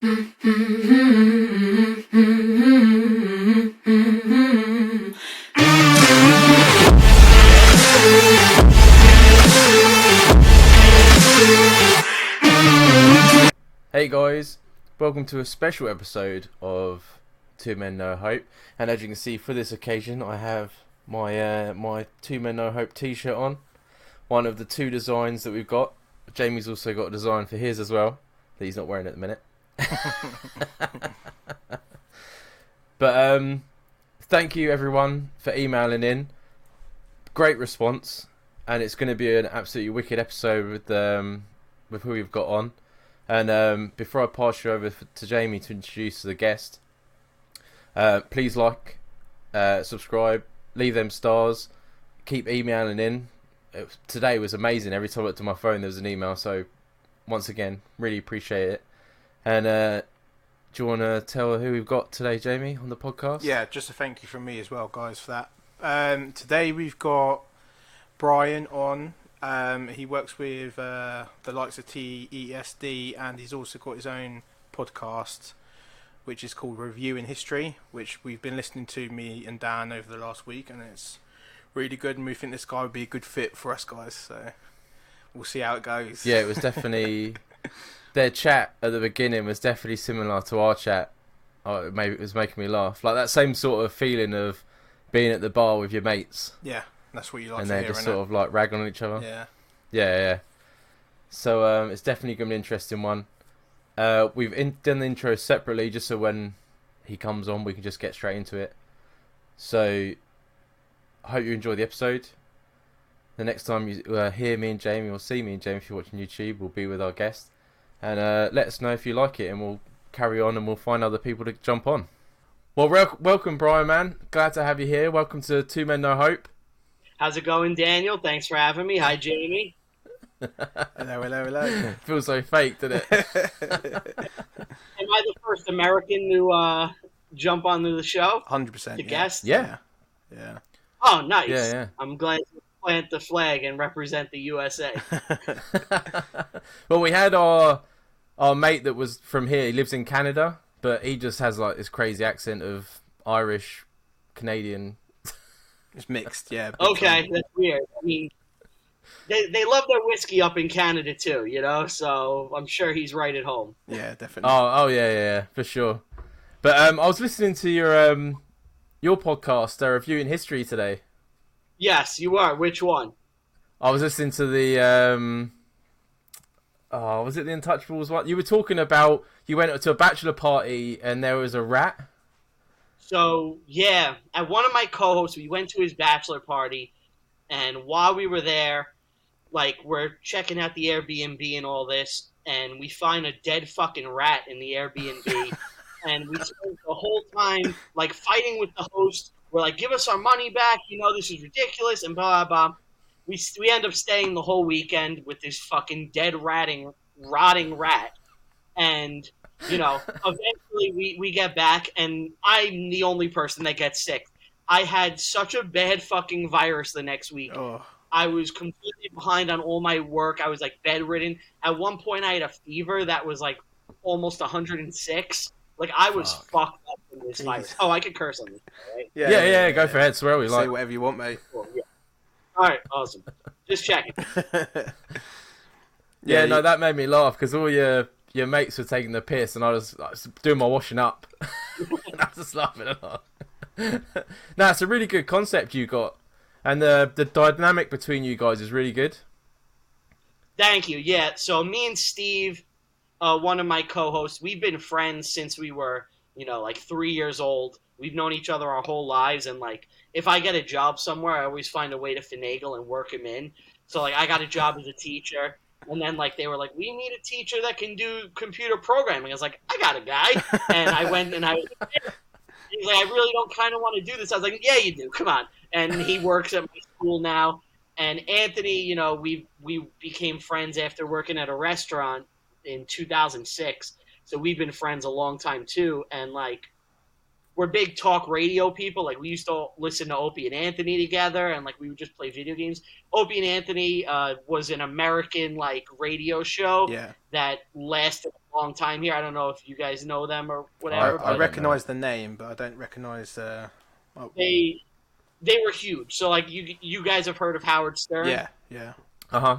Hey guys, welcome to a special episode of Two Men No Hope, and as you can see for this occasion I have my Two Men No Hope t-shirt on, one of the two designs that we've got. Jamie's also got a design for his as well that he's not wearing at the minute. But thank you everyone for emailing in, great response, and it's going to be an absolutely wicked episode with who we've got on. And before I pass you over to Jamie to introduce the guest, please like, subscribe, leave them stars, keep emailing in. Today was amazing. Every time I looked at my phone there was an email, so once again, really appreciate it. And do you want to tell who we've got today, Jamie, on the podcast? Yeah, just a thank you from me as well, guys, for that. Today we've got Brian on. He works with the likes of TESD, and he's also got his own podcast, which is called Reviewing History, which we've been listening to, me and Dan, over the last week, and it's really good, and we think this guy would be a good fit for us guys, so we'll see how it goes. Yeah, it was definitely... Their chat at the beginning was definitely similar to our chat. Oh, maybe it was making me laugh. Like that same sort of feeling of being at the bar with your mates. Yeah. That's what you like and to hear, they're just innit? sort of like ragging on each other. Yeah. So it's definitely gonna be an interesting one. We've done the intro separately just so when he comes on we can just get straight into it. So I hope you enjoy the episode. The next time you hear me and Jamie or see me and Jamie if you're watching YouTube, we'll be with our guest. And let us know if you like it, and we'll carry on and we'll find other people to jump on. Well, welcome Brian, man. Glad to have you here. Welcome to Two Men No Hope. How's it going, Daniel? Thanks for having me. Hi, Jamie. Hello. Feels so fake, doesn't it? Am I the first American to jump onto the show? 100%. The guest? Yeah. Oh, nice. Yeah. I'm glad to plant the flag and represent the USA. Well, we had our mate that was from here. He lives in Canada, but he just has like this crazy accent of Irish, Canadian. It's mixed, yeah. Okay, that's weird. I mean, they love their whiskey up in Canada too, you know. So I'm sure he's right at home. Yeah, definitely. Oh yeah, for sure. But I was listening to your podcast, Reviewing History today. Yes, you are. Which one? I was listening to the was it the Untouchables one? You were talking about you went to a bachelor party and there was a rat. So, yeah, at one of my co-hosts, we went to his bachelor party, and while we were there, like, we're checking out the Airbnb and all this, and we find a dead fucking rat in the Airbnb, and we spent the whole time, like, fighting with the host. We're like, give us our money back, you know, this is ridiculous, and blah, blah, blah. We end up staying the whole weekend with this fucking dead rotting rat, and... You know, eventually we get back, and I'm the only person that gets sick. I had such a bad fucking virus the next week. Oh. I was completely behind on all my work. I was, like, bedridden. At one point, I had a fever that was, like, almost 106. Like, I was fucked up from this virus. Oh, I could curse on this, right? Yeah, go for it. Swear we like. Say whatever you want, mate. Cool, yeah. All right, awesome. Just checking. Yeah, no, that made me laugh because all your mates were taking the piss and I was doing my washing up. And I was just laughing a lot. No, it's a really good concept you got. And the dynamic between you guys is really good. Thank you. Yeah, so me and Steve, one of my co-hosts, we've been friends since we were, you know, like 3 years old. We've known each other our whole lives, and, like, if I get a job somewhere, I always find a way to finagle and work him in. So, like, I got a job as a teacher. And then, like, they were like, we need a teacher that can do computer programming. I was like, I got a guy. And I went and I was like, he's like, I really don't kind of want to do this. I was like, yeah, you do. Come on. And he works at my school now. And Anthony, you know, we became friends after working at a restaurant in 2006. So we've been friends a long time, too. And, like, we're big talk radio people. Like, we used to listen to Opie and Anthony together, and, like, we would just play video games. Opie and Anthony was an American, like, radio show that lasted long time here. I don't know if you guys know them or whatever. I but recognise the name, but I don't recognise. they were huge. So like you guys have heard of Howard Stern? Yeah. Uh-huh.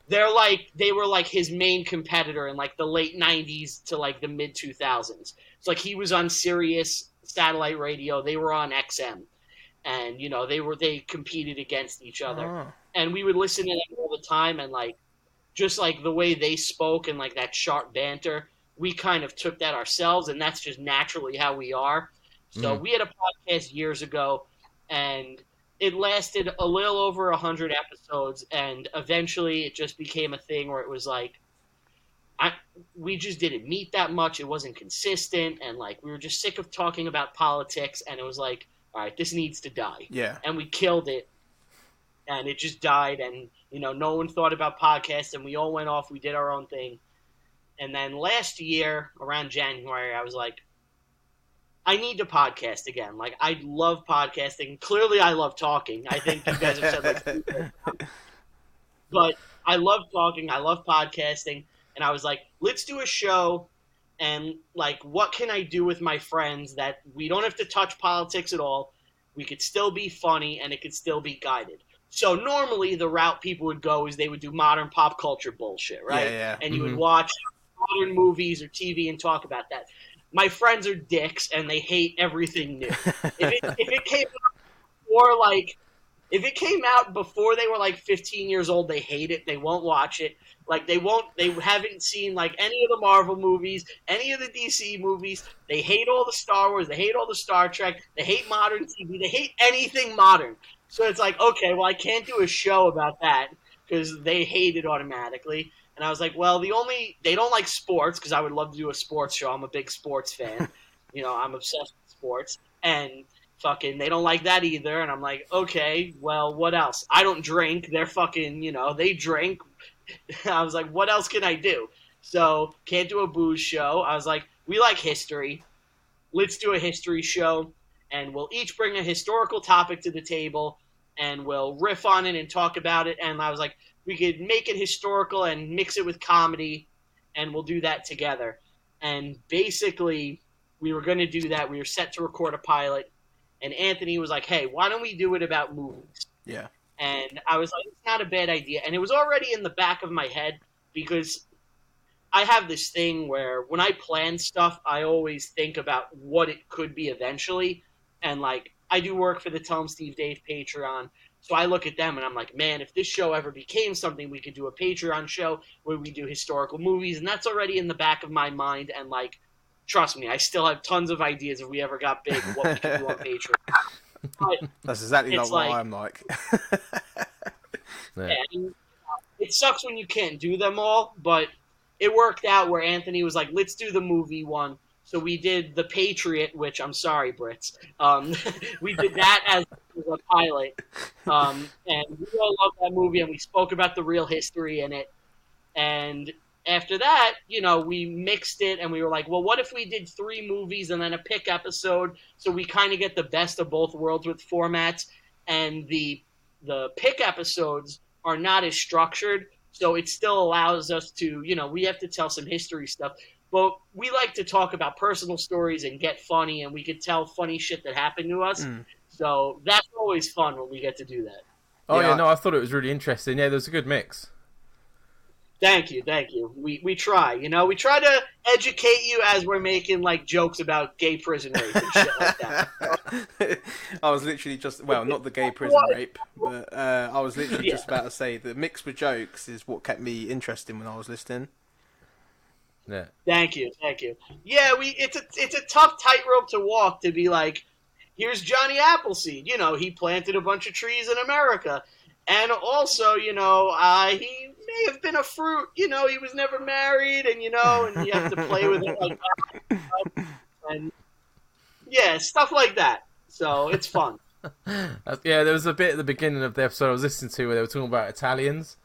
They were like his main competitor in like the late '90s to like the mid 2000s. So like he was on Sirius satellite radio. They were on XM, and they competed against each other. Oh. And we would listen to them all the time, and like just like the way they spoke and like that sharp banter, we kind of took that ourselves, and that's just naturally how we are. So we had a podcast years ago, and it lasted a little over 100 episodes, and eventually it just became a thing where it was like we just didn't meet that much. It wasn't consistent, and like we were just sick of talking about politics, and it was like, all right, this needs to die. Yeah. And we killed it, and it just died, and no one thought about podcasts, and we all went off. We did our own thing, and then last year around January, I was like, I need to podcast again. Like, I love podcasting. Clearly, I love talking. I think you guys have said like, but I love talking. I love podcasting, and I was like, let's do a show. And like, what can I do with my friends that we don't have to touch politics at all? We could still be funny, and it could still be guided. So normally the route people would go is they would do modern pop culture bullshit, right? Yeah. And you would watch modern movies or TV and talk about that. My friends are dicks, and they hate everything new. If it came out before, like, if it came out before they were like 15 years old, they hate it. They won't watch it. Like they haven't seen like any of the Marvel movies, any of the DC movies. They hate all the Star Wars. They hate all the Star Trek. They hate modern TV. They hate anything modern. So it's like, okay, well, I can't do a show about that because they hate it automatically. And I was like, well, they don't like sports because I would love to do a sports show. I'm a big sports fan. I'm obsessed with sports. And fucking, they don't like that either. And I'm like, okay, well, what else? I don't drink. They're fucking, they drink. I was like, what else can I do? So, can't do a booze show. I was like, we like history. Let's do a history show. And we'll each bring a historical topic to the table. And we'll riff on it and talk about it. And I was like, we could make it historical and mix it with comedy. And we'll do that together. And basically, we were going to do that. We were set to record a pilot. And Anthony was like, hey, why don't we do it about movies? Yeah. And I was like, it's not a bad idea. And it was already in the back of my head because I have this thing where when I plan stuff, I always think about what it could be eventually. And, like, I do work for the Tell 'em Steve Dave Patreon. So I look at them and I'm like, man, if this show ever became something, we could do a Patreon show where we do historical movies. And that's already in the back of my mind. And, like, trust me, I still have tons of ideas if we ever got big, what we could do on Patreon. But that's exactly not what I'm like. Yeah, it sucks when you can't do them all, but it worked out where Anthony was like, let's do the movie one. So we did The Patriot, which, I'm sorry, Brits. We did that as a pilot. And we all loved that movie, and we spoke about the real history in it. And after that, we mixed it, and we were like, well, what if we did 3 movies and then a pick episode, so we kind of get the best of both worlds with formats, and the pick episodes are not as structured, so it still allows us to, we have to tell some history stuff, but we like to talk about personal stories and get funny, and we could tell funny shit that happened to us, so that's always fun when we get to do that. Oh, yeah, no, I thought it was really interesting. Yeah, there's a good mix. Thank you. We try, we try to educate you as we're making like jokes about gay prison rape and shit like that. I was literally not the gay prison rape, but I was literally just about to say the mix with jokes is what kept me interested when I was listening. Yeah. Thank you. Yeah, it's a tough tightrope to walk to be like, here's Johnny Appleseed. He planted a bunch of trees in America. And also, he may have been a fruit, he was never married, and, and you have to play with it like that. And, yeah, stuff like that. So, it's fun. Yeah, there was a bit at the beginning of the episode I was listening to where they were talking about Italians.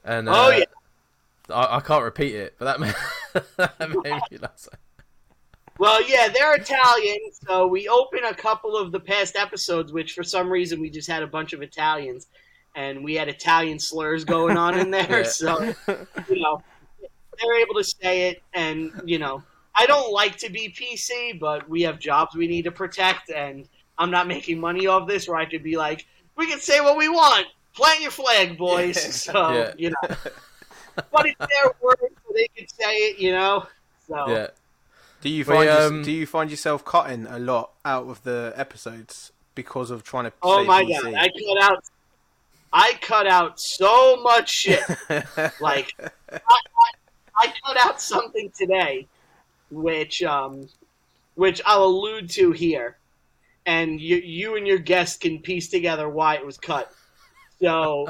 And, yeah. I can't repeat it, but that made me laugh. Well, yeah, they're Italian, so we open a couple of the past episodes, which for some reason we just had a bunch of Italians. And we had Italian slurs going on in there, so, they're able to say it, and I don't like to be PC, but we have jobs we need to protect, and I'm not making money off this where I could be like, we can say what we want. Plant your flag, boys. So, but it's their word, so they can say it, So. Yeah. Do you find yourself cutting a lot out of the episodes because of trying to Oh say my PC? God, I cut out so much shit. Like, I cut out something today, which I'll allude to here, and you and your guest can piece together why it was cut. So,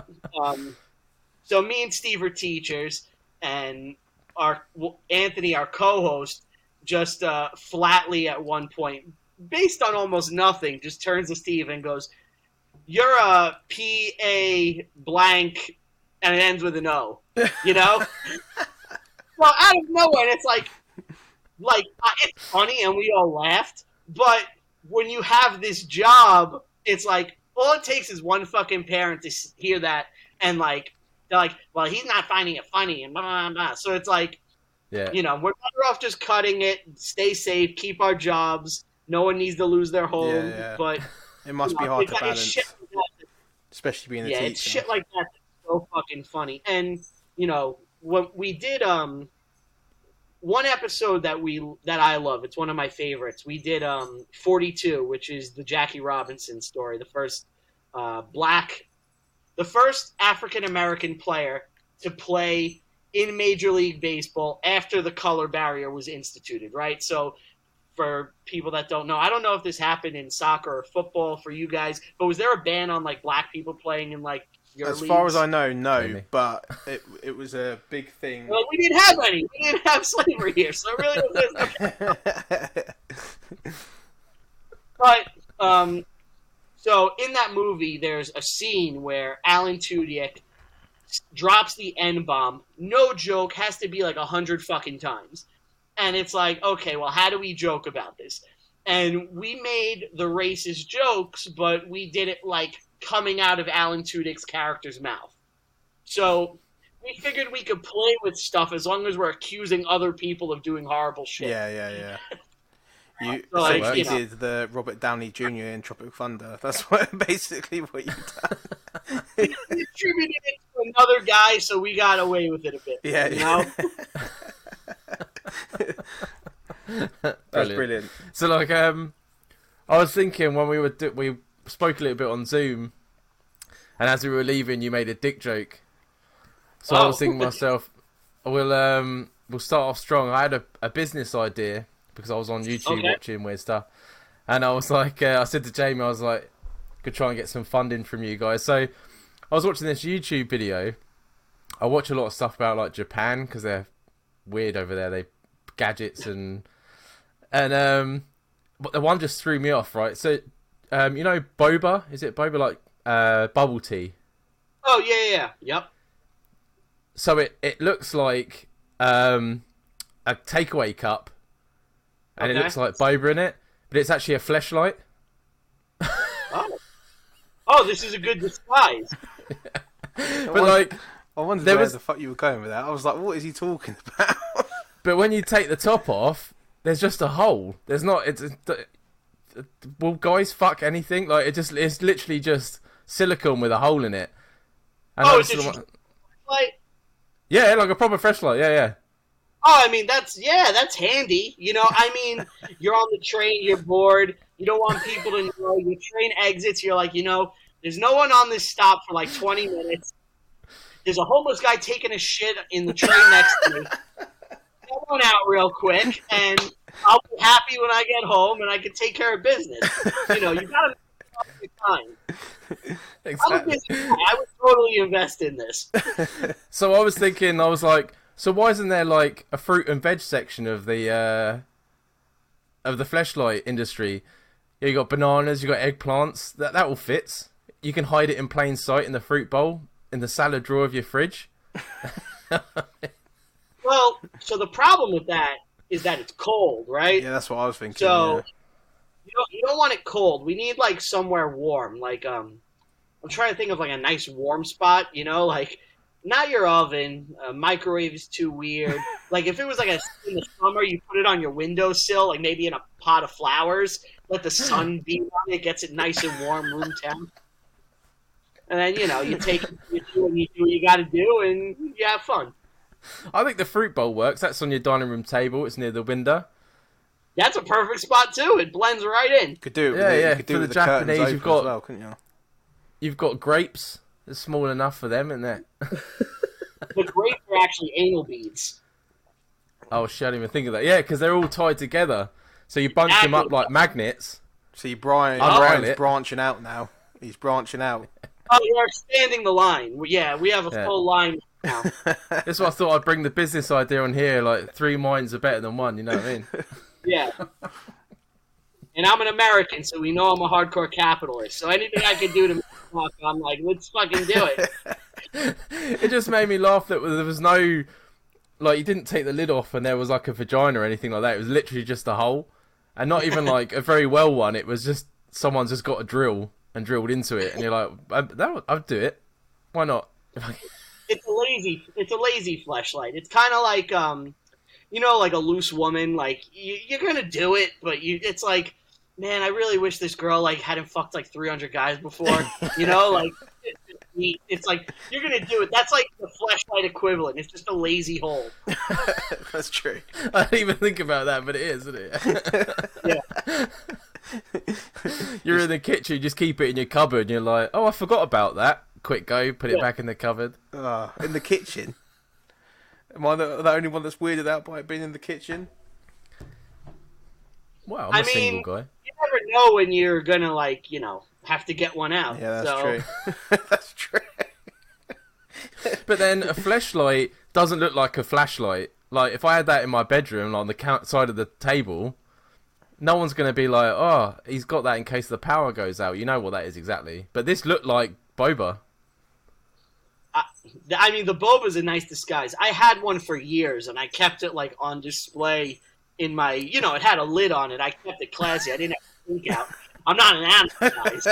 so me and Steve are teachers, and Anthony, our co-host, just flatly at one point, based on almost nothing, just turns to Steve and goes, "You're a P.A. blank," and it ends with an O. Well, out of nowhere, and it's like it's funny, and we all laughed. But when you have this job, it's like all it takes is one fucking parent to hear that, and like they're like, "Well, he's not finding it funny," and blah blah blah. So it's like, we're better off just cutting it, stay safe, keep our jobs. No one needs to lose their home. Yeah. But it must be hard to balance, shit like that, especially being a teacher. It's shit like that that's so fucking funny. And when we did one episode that I love, it's one of my favorites. We did 42, which is the Jackie Robinson story, the first African American player to play in Major League Baseball after the color barrier was instituted, right? So for people that don't know, I don't know if this happened in soccer or football for you guys, but was there a ban on like black people playing in like your As leagues? far as I know, no, maybe. But it was a big thing. Well, we didn't have any. We didn't have slavery here, so it really was. But so in that movie, there's a scene where Alan Tudyk drops the N-bomb. No joke, has to be like 100 fucking times. And it's like, okay, well, how do we joke about this? And we made the racist jokes, but we did it like coming out of Alan Tudyk's character's mouth. So we figured we could play with stuff as long as we're accusing other people of doing horrible shit. Yeah. You So, did the Robert Downey Jr. in Tropic Thunder. That's basically what you done. We attributed it to another guy, so we got away with it a bit. Yeah. That's brilliant. So like, I was thinking when we spoke a little bit on Zoom, and as we were leaving, you made a dick joke. So I was thinking to myself, we'll start off strong. I had a business idea because I was on YouTube watching weird stuff, and I was like, I said to Jamie, I was like, could try and get some funding from you guys. So I was watching this YouTube video. I watch a lot of stuff about like Japan because they're weird over there. They gadgets and but the one just threw me off, right? So boba, is it boba, like bubble tea? Oh yeah, yep. So it looks like a takeaway cup, and it looks like boba in it, but it's actually a fleshlight. Oh, this is a good disguise. But I wondered where the fuck you were going with that. I was like, what is he talking about? But when you take the top off, there's just a hole. There's not. Will guys fuck anything? Like it's literally just silicone with a hole in it. And it's just like. Yeah, like a proper fleshlight. Yeah. Oh, I mean that's handy. I mean, you're on the train, you're bored, you don't want people to know. Your train exits, you're like, there's no one on this stop for like 20 minutes. There's a homeless guy taking a shit in the train next to me. Get one out real quick, and I'll be happy when I get home, and I can take care of business. You gotta make the time. Exactly. I'm a busy guy. I would totally invest in this. So I was thinking, I was like, so why isn't there like a fruit and veg section of the fleshlight industry? Yeah, you got bananas, you got eggplants. That all fits. You can hide it in plain sight in the fruit bowl, in the salad drawer of your fridge. Well, so the problem with that is that it's cold, right? Yeah, that's what I was thinking. So you don't want it cold. We need like somewhere warm. Like I'm trying to think of like a nice warm spot. Like not your oven. Microwave is too weird. Like if it was like in the summer, you put it on your windowsill, like maybe in a pot of flowers. Let the sun beat on it, gets it nice and warm, room temp. And then you take it, you do what you got to do, and you have fun. I think the fruit bowl works. That's on your dining room table. It's near the window. That's a perfect spot too. It blends right in. Could do it. Yeah. You could do For it the with Japanese, curtains you've open got as well, couldn't you? You've got grapes. It's small enough for them, isn't it? The grapes are actually anal beads. Oh, shit, I didn't even think of that. Yeah, because they're all tied together. So you bunch them up like magnets. See, Brian's branching out now. He's branching out. Oh, you're expanding the line. Yeah, we have a full line now. That's why I thought I'd bring the business idea on here. Like, 3 minds are better than 1, you know what I mean? Yeah. And I'm an American, so we know I'm a hardcore capitalist. So anything I can do to make it fuck, I'm like, let's fucking do it. It just made me laugh that there was no... Like, you didn't take the lid off and there was like a vagina or anything like that. It was literally just a hole. And not even like a very well one. It was just someone's just got a drill and drilled into it. And you're like, I'd do it. Why not? It's a lazy fleshlight. It's kind of like, like a loose woman. Like, you're going to do it, but it's like, man, I really wish this girl, like, hadn't fucked, like, 300 guys before. Like... It's like, you're going to do it. That's like the fleshlight equivalent. It's just a lazy hole. That's true. I didn't even think about that, but it is, isn't it? Yeah. You're in the kitchen, you just keep it in your cupboard, and you're like, oh, I forgot about that. Quick go, put it back in the cupboard. In the kitchen? Am I the only one that's weirded out by it being in the kitchen? Well, I'm a single guy. You never know when you're going to, have to get one out. Yeah, that's true. That's true. But then a fleshlight doesn't look like a flashlight. Like, if I had that in my bedroom, like on the side of the table, no one's going to be like, oh, he's got that in case the power goes out. You know what that is exactly. But this looked like boba. I mean, the boba's a nice disguise. I had one for years, and I kept it, like, on display in my, it had a lid on it. I kept it classy. I didn't have to think out. I'm not an animal, guys,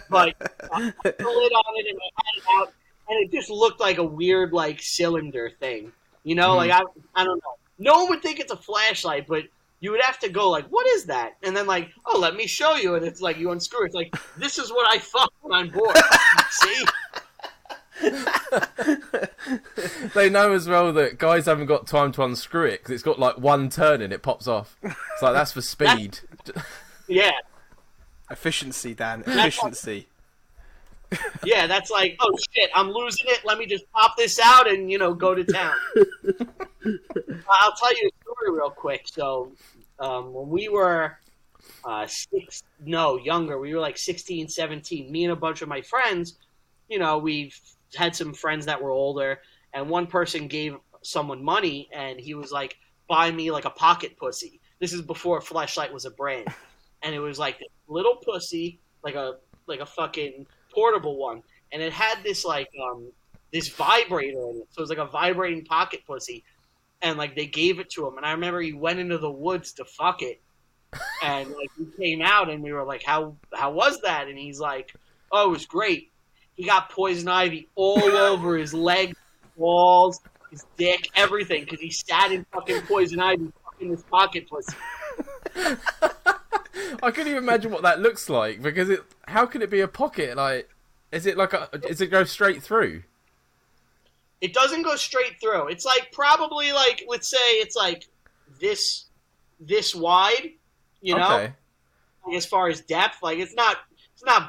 but I put the lid on it and I had it out, and it just looked like a weird, like, cylinder thing. Like, I don't know. No one would think it's a flashlight, but you would have to go, like, what is that? And then, like, oh, let me show you. And it's like, you unscrew it. It's like, this is what I fuck when I'm bored. See? They know as well that guys haven't got time to unscrew it because it's got, like, one turn and it pops off. It's like, that's for speed. Yeah. Efficiency, Dan. Efficiency. Yeah, that's like, oh shit, I'm losing it. Let me just pop this out and, go to town. I'll tell you a story real quick. So, when we were younger, we were like 16, 17, me and a bunch of my friends, we've had some friends that were older, and one person gave someone money, and he was like, buy me like a pocket pussy. This is before Fleshlight was a brand. And it was like this little pussy, like a fucking portable one, and it had this like this vibrator in it. So it was like a vibrating pocket pussy, and like they gave it to him. And I remember he went into the woods to fuck it, and like we came out and we were like, how was that? And he's like, oh, it was great. He got poison ivy all over his legs, walls, his dick, everything, because he sat in fucking poison ivy fucking this pocket pussy. I couldn't even imagine what that looks like because how could it be a pocket? Like, does it go straight through? It doesn't go straight through. It's like probably like, let's say it's like this wide, Okay. As far as depth, like it's not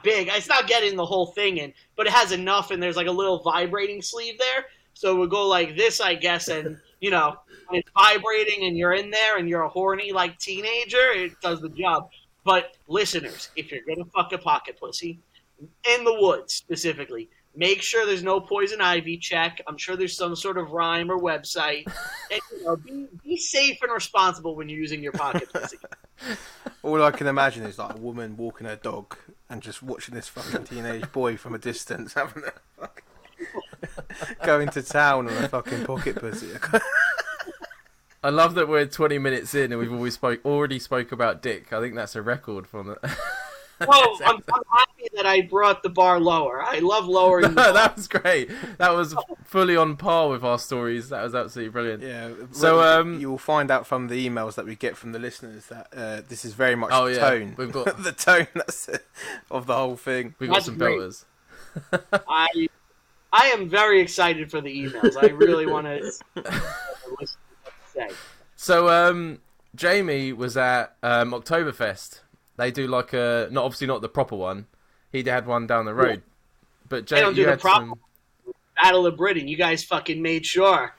big. It's not getting the whole thing in, but it has enough, and there's like a little vibrating sleeve there. So it would go like this, I guess, and when it's vibrating and you're in there and you're a horny like teenager, it does the job. But listeners, if you're gonna fuck a pocket pussy in the woods specifically, make sure there's no poison ivy. Check. I'm sure there's some sort of rhyme or website. And be safe and responsible when you're using your pocket pussy. All I can imagine is like a woman walking her dog and just watching this fucking teenage boy from a distance having a going to town on a fucking pocket pussy. I love that we're 20 minutes in and we've already spoke about dick. I think that's a record from it. Well, I'm happy that I brought the bar lower. I love lowering the bar. That was great. That was fully on par with our stories. That was absolutely brilliant. Yeah. So you will find out from the emails that we get from the listeners that this is very much Oh, the yeah. tone. We've got the tone of the whole thing. we've got That's some great. belters. I am very excited for the emails. I really want to listen to what you have to say. So Jamie was at Oktoberfest. They do like obviously not the proper one. He had one down the road. But They don't do you the had proper some... Battle of Britain. You guys fucking made sure.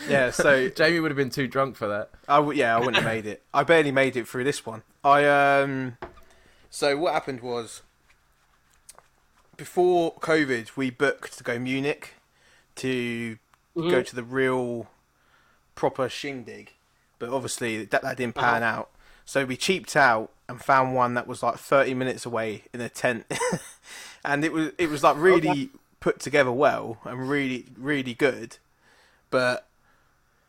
Yeah, so Jamie would have been too drunk for that. I wouldn't have made it. I barely made it through this one. So what happened was, before COVID, we booked to go Munich to go to the real proper shindig, but obviously that didn't pan out. So we cheaped out and found one that was like 30 minutes away in a tent, and it was like really put together well and really really good, but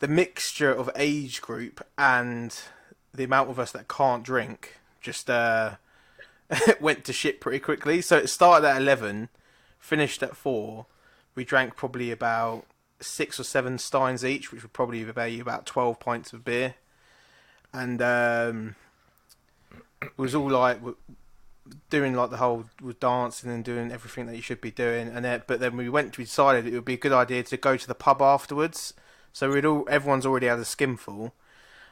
the mixture of age group and the amount of us that can't drink just went to shit pretty quickly. So it started at 11, finished at 4. We drank probably about 6 or 7 steins each, which would probably be about 12 pints of beer. And it was all like doing like the whole dancing and doing everything that you should be doing. But then we decided it would be a good idea to go to the pub afterwards. So everyone's already had a skinful,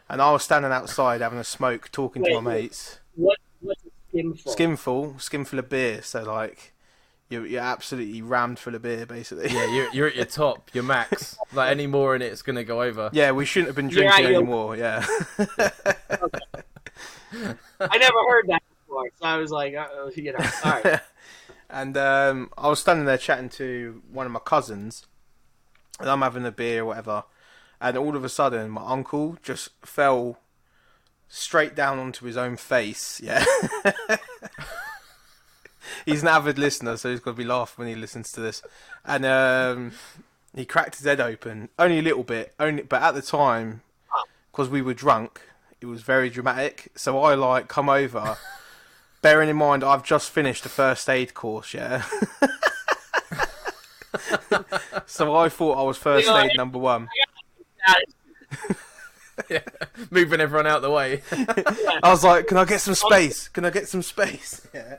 and I was standing outside having a smoke, talking to my mates. What's a skinful? Skinful of beer. So like, you're absolutely rammed full of beer, basically. Yeah, you're at your top, your max. Like any more in it's gonna go over. Yeah, we shouldn't have been drinking anymore. Yeah. Okay. I never heard that before, so I was like, all right. And I was standing there chatting to one of my cousins, and I'm having a beer or whatever, and all of a sudden my uncle just fell straight down onto his own face. Yeah. He's an avid listener, so he's got to be laughing when he listens to this. And he cracked his head open, only a little bit, but at the time, because we were drunk, it was very dramatic. So I like come over, bearing in mind I've just finished a first aid course, yeah. So I thought I was first aid number 1. Yeah, moving everyone out the way. I was like, "Can I get some space? Can I get some space?" Yeah.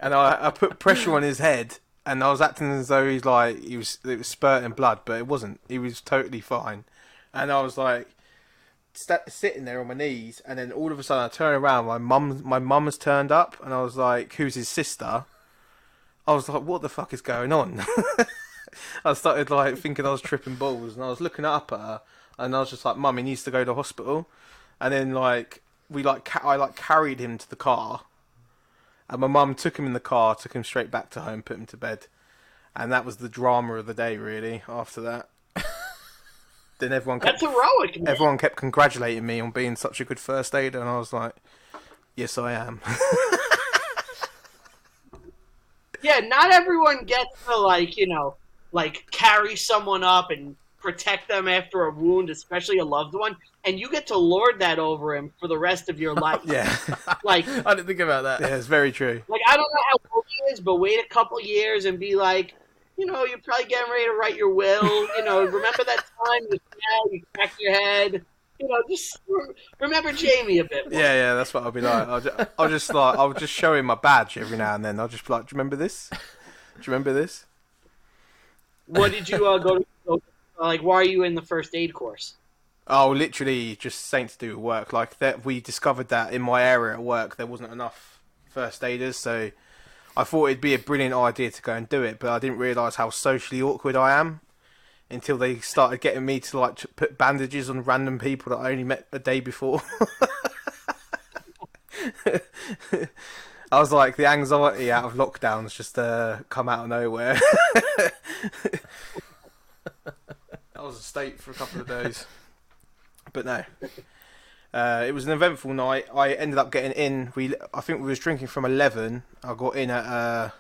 And I put pressure on his head, and I was acting as though it was spurting blood, but it wasn't. He was totally fine. And I was like sitting there on my knees, and then all of a sudden I turn around, my mum has turned up, and I was like, "Who's his sister?" I was like, "What the fuck is going on?" I started like thinking I was tripping balls, and I was looking up at her, and I was just like, "Mum, he needs to go to hospital." And then like I carried him to the car. And my mum took him in the car, took him straight back to home, put him to bed. And that was the drama of the day, really, after that. Then That's heroic, man. Everyone kept congratulating me on being such a good first aider, and I was like, yes, I am. Yeah, not everyone gets to, carry someone up and protect them after a wound, especially a loved one, and you get to lord that over him for the rest of your life. Yeah. Like, I didn't think about that. Yeah, it's very true. Like, I don't know how old he is, but wait a couple years and be like, you're probably getting ready to write your will. Remember that time you cracked your head. Just remember Jamie a bit more. Yeah, that's what I'll be like. I'll just show him my badge every now and then. I'll just be like, do you remember this? Do you remember this? What did you go to? Why are you in the first aid course? Oh, literally just something to do with work. Like that, we discovered that in my area at work there wasn't enough first aiders, so I thought it'd be a brilliant idea to go and do it. But I didn't realise how socially awkward I am until they started getting me to put bandages on random people that I only met a day before. I was like, the anxiety out of lockdowns just come out of nowhere. I was a state for a couple of days. But no. It was an eventful night. I ended up getting in. I think we was drinking from 11. I got in at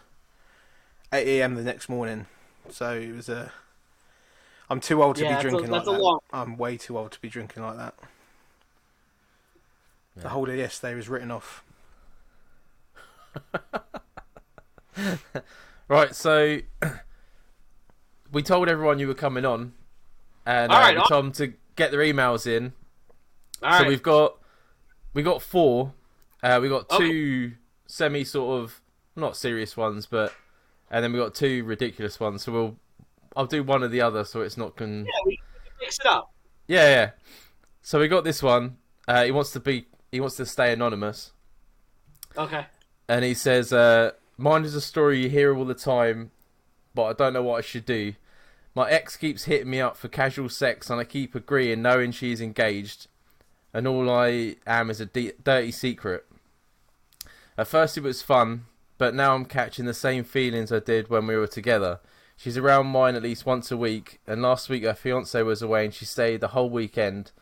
8 AM the next morning. So it was I'm too old to be drinking like that. I'm way too old to be drinking like that. The whole of yesterday was written off. Right, so we told everyone you were coming on, and we told them to get their emails in. So we got 4. We got 2 semi sort of not serious ones, but and then we got 2 ridiculous ones. So I'll do one or the other, so it's not Yeah, we can mix it up. Yeah. So we got this one. He wants to stay anonymous. Okay. And he says, mine is a story you hear all the time, but I don't know what I should do. My ex keeps hitting me up for casual sex, and I keep agreeing, knowing she's engaged, and all I am is a dirty secret. At first it was fun, but now I'm catching the same feelings I did when we were together. She's around mine at least once a week, and last week her fiancé was away and she stayed the whole weekend,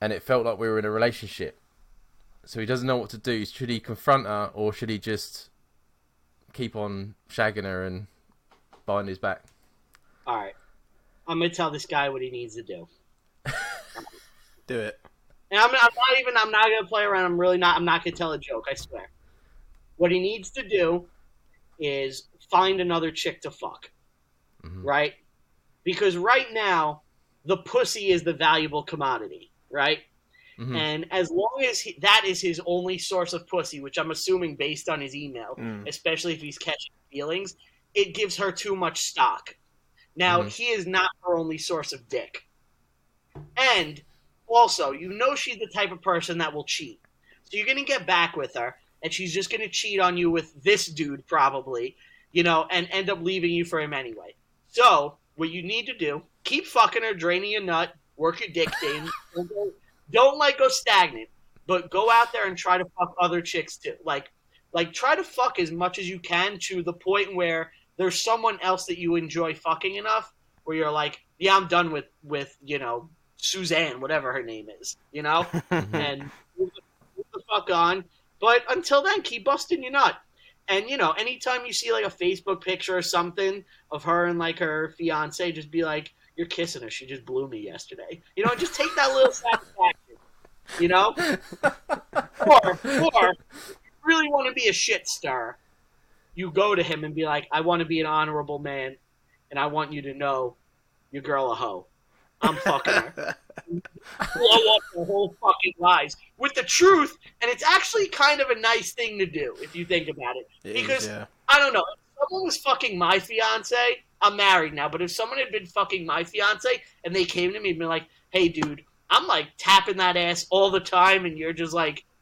and it felt like we were in a relationship. So he doesn't know what to do. Should he confront her, or should he just keep on shagging her and behind his back? All right. I'm going to tell this guy what he needs to do. Do it. And I'm not going to play around. I'm not going to tell a joke, I swear. What he needs to do is find another chick to fuck. Mm-hmm. Right? Because right now, the pussy is the valuable commodity, right? Mm-hmm. And as long as that is his only source of pussy, which I'm assuming based on his email, especially if he's catching feelings, it gives her too much stock. Now, he is not her only source of dick. And also, she's the type of person that will cheat. So you're going to get back with her, and she's just going to cheat on you with this dude probably, and end up leaving you for him anyway. So what you need to do, keep fucking her, draining your nut, work your dick in. Don't go stagnant, but go out there and try to fuck other chicks too. Like try to fuck as much as you can to the point where there's someone else that you enjoy fucking enough where you're like, yeah, I'm done with Suzanne, whatever her name is, and move the fuck on. But until then, keep busting your nut. And, anytime you see, a Facebook picture or something of her and, her fiancé, just be like, you're kissing her. She just blew me yesterday. Just take that little satisfaction, Or, if you really want to be a shit star, you go to him and be like, I want to be an honorable man, and I want you to know your girl a hoe. I'm fucking her. Blow up the whole fucking lies with the truth, and it's actually kind of a nice thing to do if you think about it. Because I don't know, if someone was fucking my fiance, I'm married now, but if someone had been fucking my fiance and they came to me and been like, "Hey, dude, I'm tapping that ass all the time, and you're just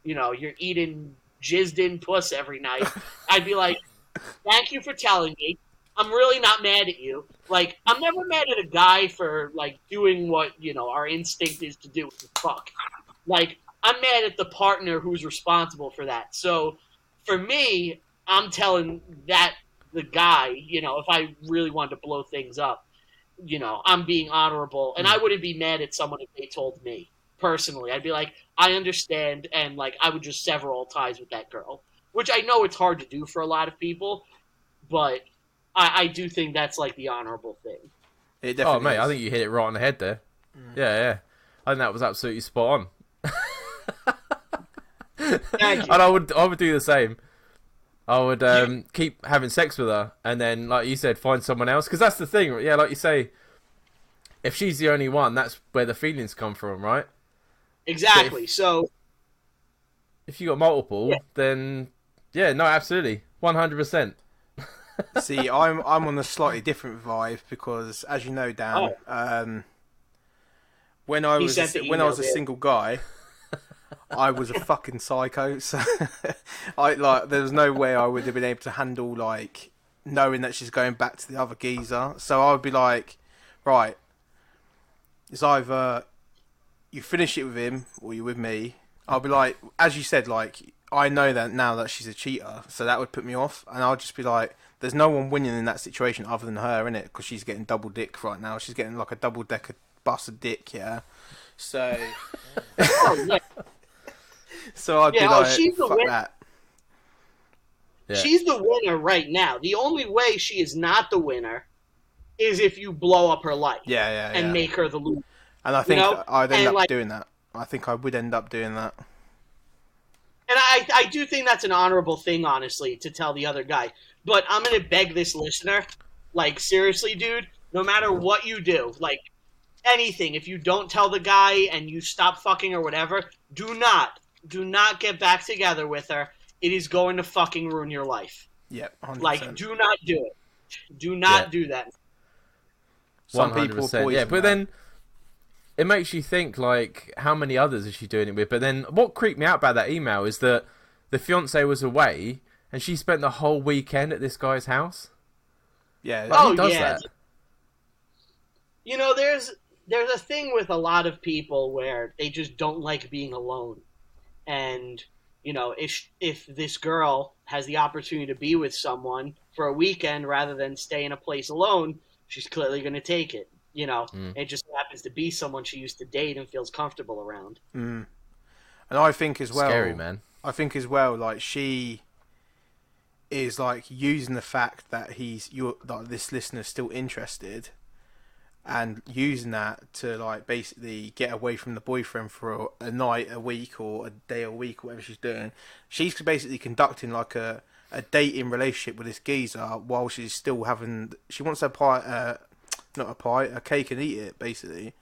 you're eating jizzed in puss every night," I'd be like, "Thank you for telling me. I'm really not mad at you. I'm never mad at a guy for, doing what, our instinct is to do, fuck. I'm mad at the partner who's responsible for that. So, for me, I'm telling the guy, if I really wanted to blow things up, I'm being honorable. And I wouldn't be mad at someone if they told me, personally. I'd be like, I understand, and, I would just sever all ties with that girl. Which I know it's hard to do for a lot of people, but I do think that's the honorable thing. It definitely mate, is. I think you hit it right on the head there. Yeah. I think that was absolutely spot on. Thank you. And I would do the same. I would keep having sex with her, and then, like you said, find someone else. Because that's the thing, yeah, like you say, if she's the only one, that's where the feelings come from, right? Exactly. So if you got multiple, then no, absolutely, 100%. See, I'm on a slightly different vibe because, as you know, Dan, when I was a single guy, I was a fucking psycho. So there was no way I would have been able to handle knowing that she's going back to the other geezer. So I would be like, right, it's either you finish it with him or you're with me. I'll be like, as you said, I know that now that she's a cheater, so that would put me off, and I'll just be like, there's no one winning in that situation other than her, innit? Because she's getting double dick right now. She's getting a double-decker bus of dick, yeah? So... So I'd be like, she's the fuck winner. that. Yeah. She's the winner right now. The only way she is not the winner is if you blow up her life. And make her the loser. And I think I'd end up doing that. I think I would end up doing that. And I do think that's an honorable thing, honestly, to tell the other guy. But I'm going to beg this listener, like, seriously, dude, no matter what you do, like, anything, if you don't tell the guy and you stop fucking or whatever, do not get back together with her. It is going to fucking ruin your life. Yep, 100%. Like, do not do it. Do not do that. Some people 100%. Yeah, but then it makes you think, like, how many others is she doing it with? But then what creeped me out about that email is that the fiancé was away and she spent the whole weekend at this guy's house. Yeah. Like, who does that? You know, there's a thing with a lot of people where they just don't like being alone. And, you know, if this girl has the opportunity to be with someone for a weekend rather than stay in a place alone, she's clearly going to take it. You know, it just happens to be someone she used to date and feels comfortable around. And I think as well, scary, man. I think as well, like, she is like using the fact that like, this listener's still interested, and using that to like basically get away from the boyfriend for a night, a week, or a day, a week, whatever she's doing. She's basically conducting like a dating relationship with this geezer while she's still having. She wants a pie. Not a pie, a cake, and eat it, basically.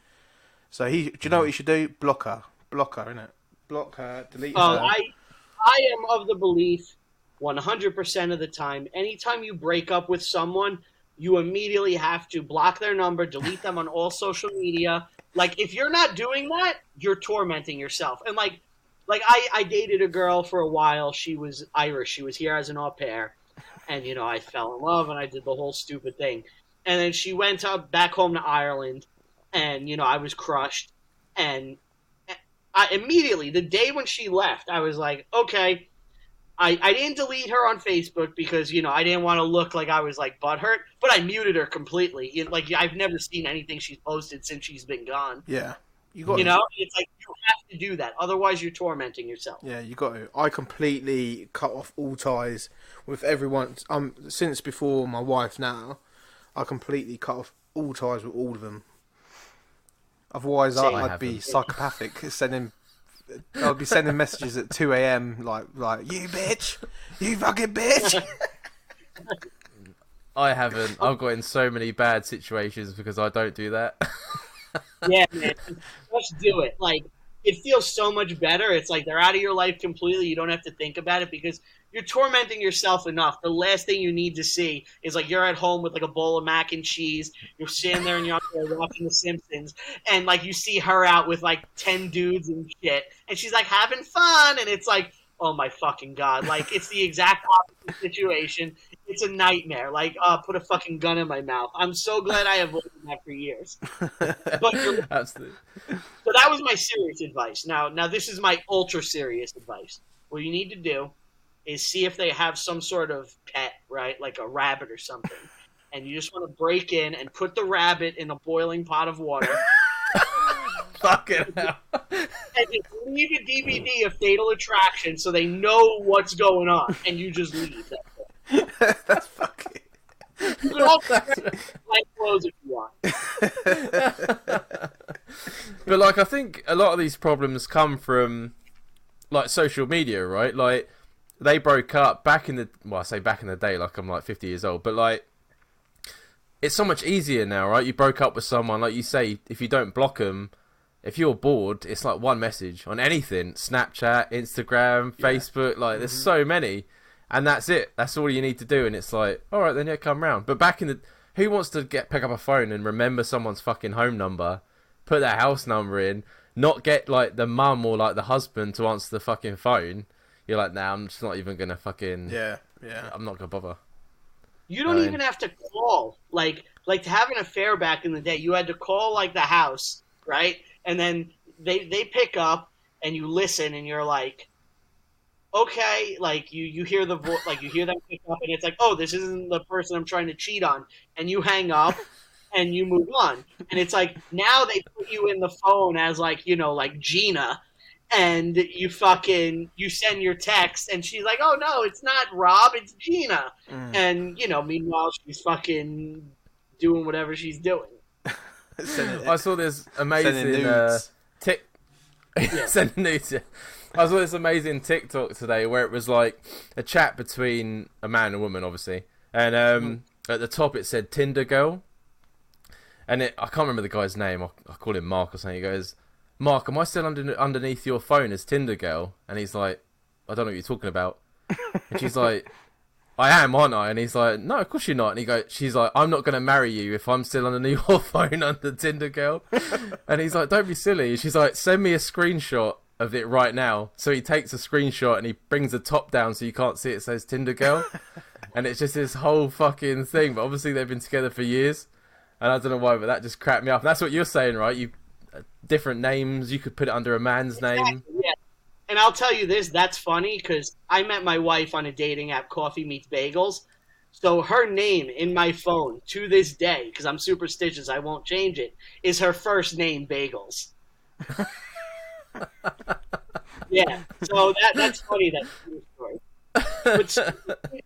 So do you know what you should do? Block her, innit? Block her, delete her. I am of the belief, 100% of the time, anytime you break up with someone, you immediately have to block their number, delete them on all social media. Like, if you're not doing that, you're tormenting yourself. And like I dated a girl for a while. She was Irish. She was here as an au pair, and you know, I fell in love and I did the whole stupid thing. And then she went back home to Ireland, and, you know, I was crushed. And I immediately, the day when she left, I was like, okay, I didn't delete her on Facebook because, you know, I didn't want to look like I was, like, butthurt, but I muted her completely. Like, I've never seen anything she's posted since she's been gone. Yeah. You know, it's like, you have to do that. Otherwise, you're tormenting yourself. Yeah, you got to. I completely cut off all ties with everyone. Since before my wife now, I completely cut off all ties with all of them. Otherwise, I'd be psychopathic. I'd be sending messages at 2 a.m. like you bitch, you fucking bitch. I haven't. I've got in so many bad situations because I don't do that. Yeah, man. Just do it. Like, it feels so much better. It's like they're out of your life completely. You don't have to think about it because you're tormenting yourself enough. The last thing you need to see is like you're at home with like a bowl of mac and cheese. You're sitting there in your underwear watching The Simpsons, and like you see her out with like 10 dudes and shit, and she's like having fun, and it's like, oh my fucking god! Like, it's the exact opposite situation. It's a nightmare. Like, put a fucking gun in my mouth. I'm so glad I avoided that for years. But Absolutely. so that was my serious advice. Now this is my ultra serious advice. What you need to do is see if they have some sort of pet, right? Like a rabbit or something. And you just want to break in and put the rabbit in a boiling pot of water. Fucking hell. And just leave a DVD of Fatal Attraction so they know what's going on. And you just leave. That's fucking. You can also like clothes if you want. But like, I think a lot of these problems come from like social media, right? Like, they broke up back in the, well, I say back in the day, like I'm like 50 years old, but like, it's so much easier now, right? You broke up with someone, like you say, if you don't block them, if you're bored, it's like one message on anything, Snapchat, Instagram, Facebook, like there's so many, and that's it. That's all you need to do, and it's like, all right, then yeah, come round. But back in the, who wants to pick up a phone and remember someone's fucking home number, put their house number in, not get like the mum or like the husband to answer the fucking phone? You're like, nah, I'm just not even gonna fucking. Yeah. I'm not gonna bother. You don't even have to call. Like to have an affair back in the day, you had to call like the house, right? And then they pick up and you listen and you're like, okay, like you hear the voice, like you hear them pick up and it's like, oh, this isn't the person I'm trying to cheat on, and you hang up and you move on. And it's like, now they put you in the phone as like, you know, like Gina. And you send your text, and she's like, "Oh no, it's not Rob, it's Gina." And you know, meanwhile, she's fucking doing whatever she's doing. I saw this amazing Yeah. Send a nude to... I saw this amazing TikTok today where it was like a chat between a man and a woman, obviously, and at the top it said Tinder girl, and I can't remember the guy's name. I call him Mark or something. He goes, "Mark, am I still underneath your phone as Tinder girl?" And he's like, "I don't know what you're talking about." And she's like, "I am, aren't I?" And he's like, "No, of course you're not." And she's like, "I'm not going to marry you if I'm still underneath your phone under Tinder girl." And he's like, "Don't be silly." She's like, "Send me a screenshot of it right now." So he takes a screenshot and he brings the top down so you can't see it says Tinder girl. And it's just this whole fucking thing. But obviously they've been together for years. And I don't know why, but that just cracked me up. And that's what you're saying, right? You different names. You could put it under a man's name. Yeah. And I'll tell you this, that's funny because I met my wife on a dating app, Coffee Meets Bagels. So her name in my phone to this day, because I'm superstitious, I won't change it, is her first name, Bagels. Yeah, so that's funny. That's a true story. But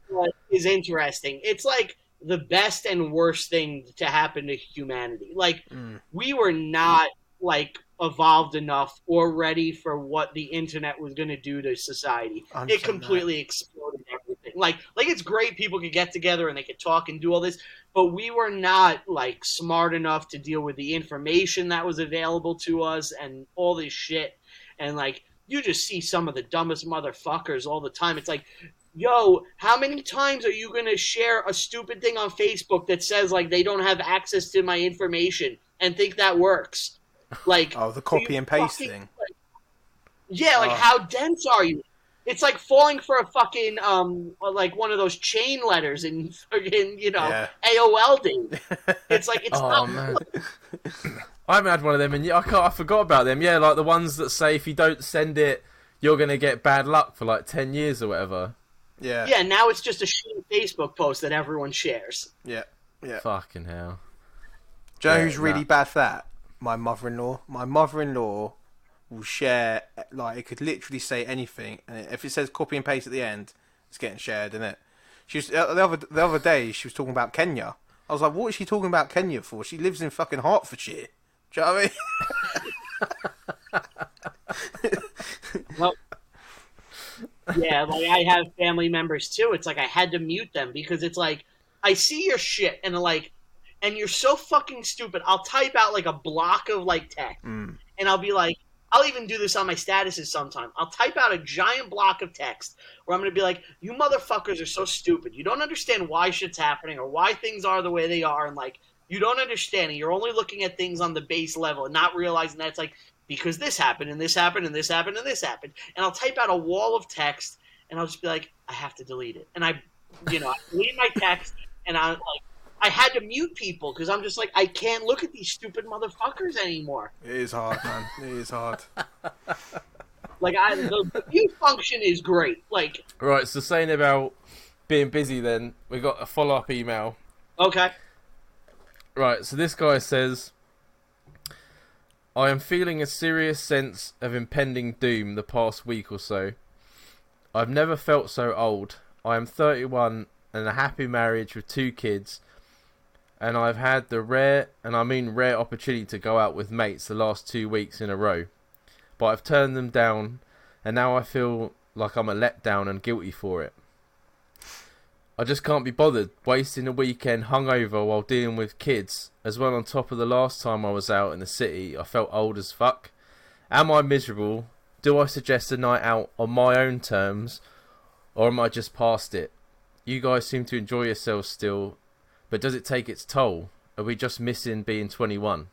what is interesting, it's like the best and worst thing to happen to humanity. Like, we were not, like, evolved enough or ready for what the internet was going to do to society. It completely exploded everything. Like it's great people could get together and they could talk and do all this, but we were not like smart enough to deal with the information that was available to us and all this shit. And like, you just see some of the dumbest motherfuckers all the time. It's like, yo, how many times are you going to share a stupid thing on Facebook that says like they don't have access to my information and think that works? Like, the copy and paste thing. Like, yeah, like how dense are you? It's like falling for a fucking like one of those chain letters in fucking AOL days. It's like it's not. Man. I haven't had one of them, and I forgot about them. Yeah, like the ones that say if you don't send it, you're gonna get bad luck for like 10 years or whatever. Yeah. Yeah. Now it's just a shitty Facebook post that everyone shares. Yeah. Yeah. Fucking hell. Do you know who's really bad for that? My mother-in-law. My mother-in-law will share, like, it could literally say anything, and if it says copy and paste at the end, it's getting shared, isn't it? She was, the other day, she was talking about Kenya. I was like, what is she talking about Kenya for? She lives in fucking Hertfordshire. Do you know what I mean? Well, yeah, like I have family members too. It's like I had to mute them because it's like I see your shit and like, and you're so fucking stupid. I'll type out like a block of like text, and I'll be like, I'll even do this on my statuses sometime. I'll type out a giant block of text where I'm going to be like, you motherfuckers are so stupid. You don't understand why shit's happening or why things are the way they are, and like you don't understand it. You're only looking at things on the base level and not realizing that it's like because this happened and this happened and this happened and this happened. And I'll type out a wall of text and I'll just be like, I have to delete it. And I delete my text and I'm like, I had to mute people because I'm just like, I can't look at these stupid motherfuckers anymore. It is hard, man. It is hard. Like, the mute function is great. Like, right, so saying about being busy then, we got a follow-up email. Okay. Right, so this guy says, I am feeling a serious sense of impending doom the past week or so. I've never felt so old. I am 31 and a happy marriage with 2 kids. And I've had the rare, and I mean rare, opportunity to go out with mates the last 2 weeks in a row. But I've turned them down, and now I feel like I'm a letdown and guilty for it. I just can't be bothered wasting a weekend hungover while dealing with kids, as well on top of the last time I was out in the city I felt old as fuck. Am I miserable? Do I suggest a night out on my own terms, or am I just past it? You guys seem to enjoy yourselves still, but does it take its toll? Are we just missing being 21?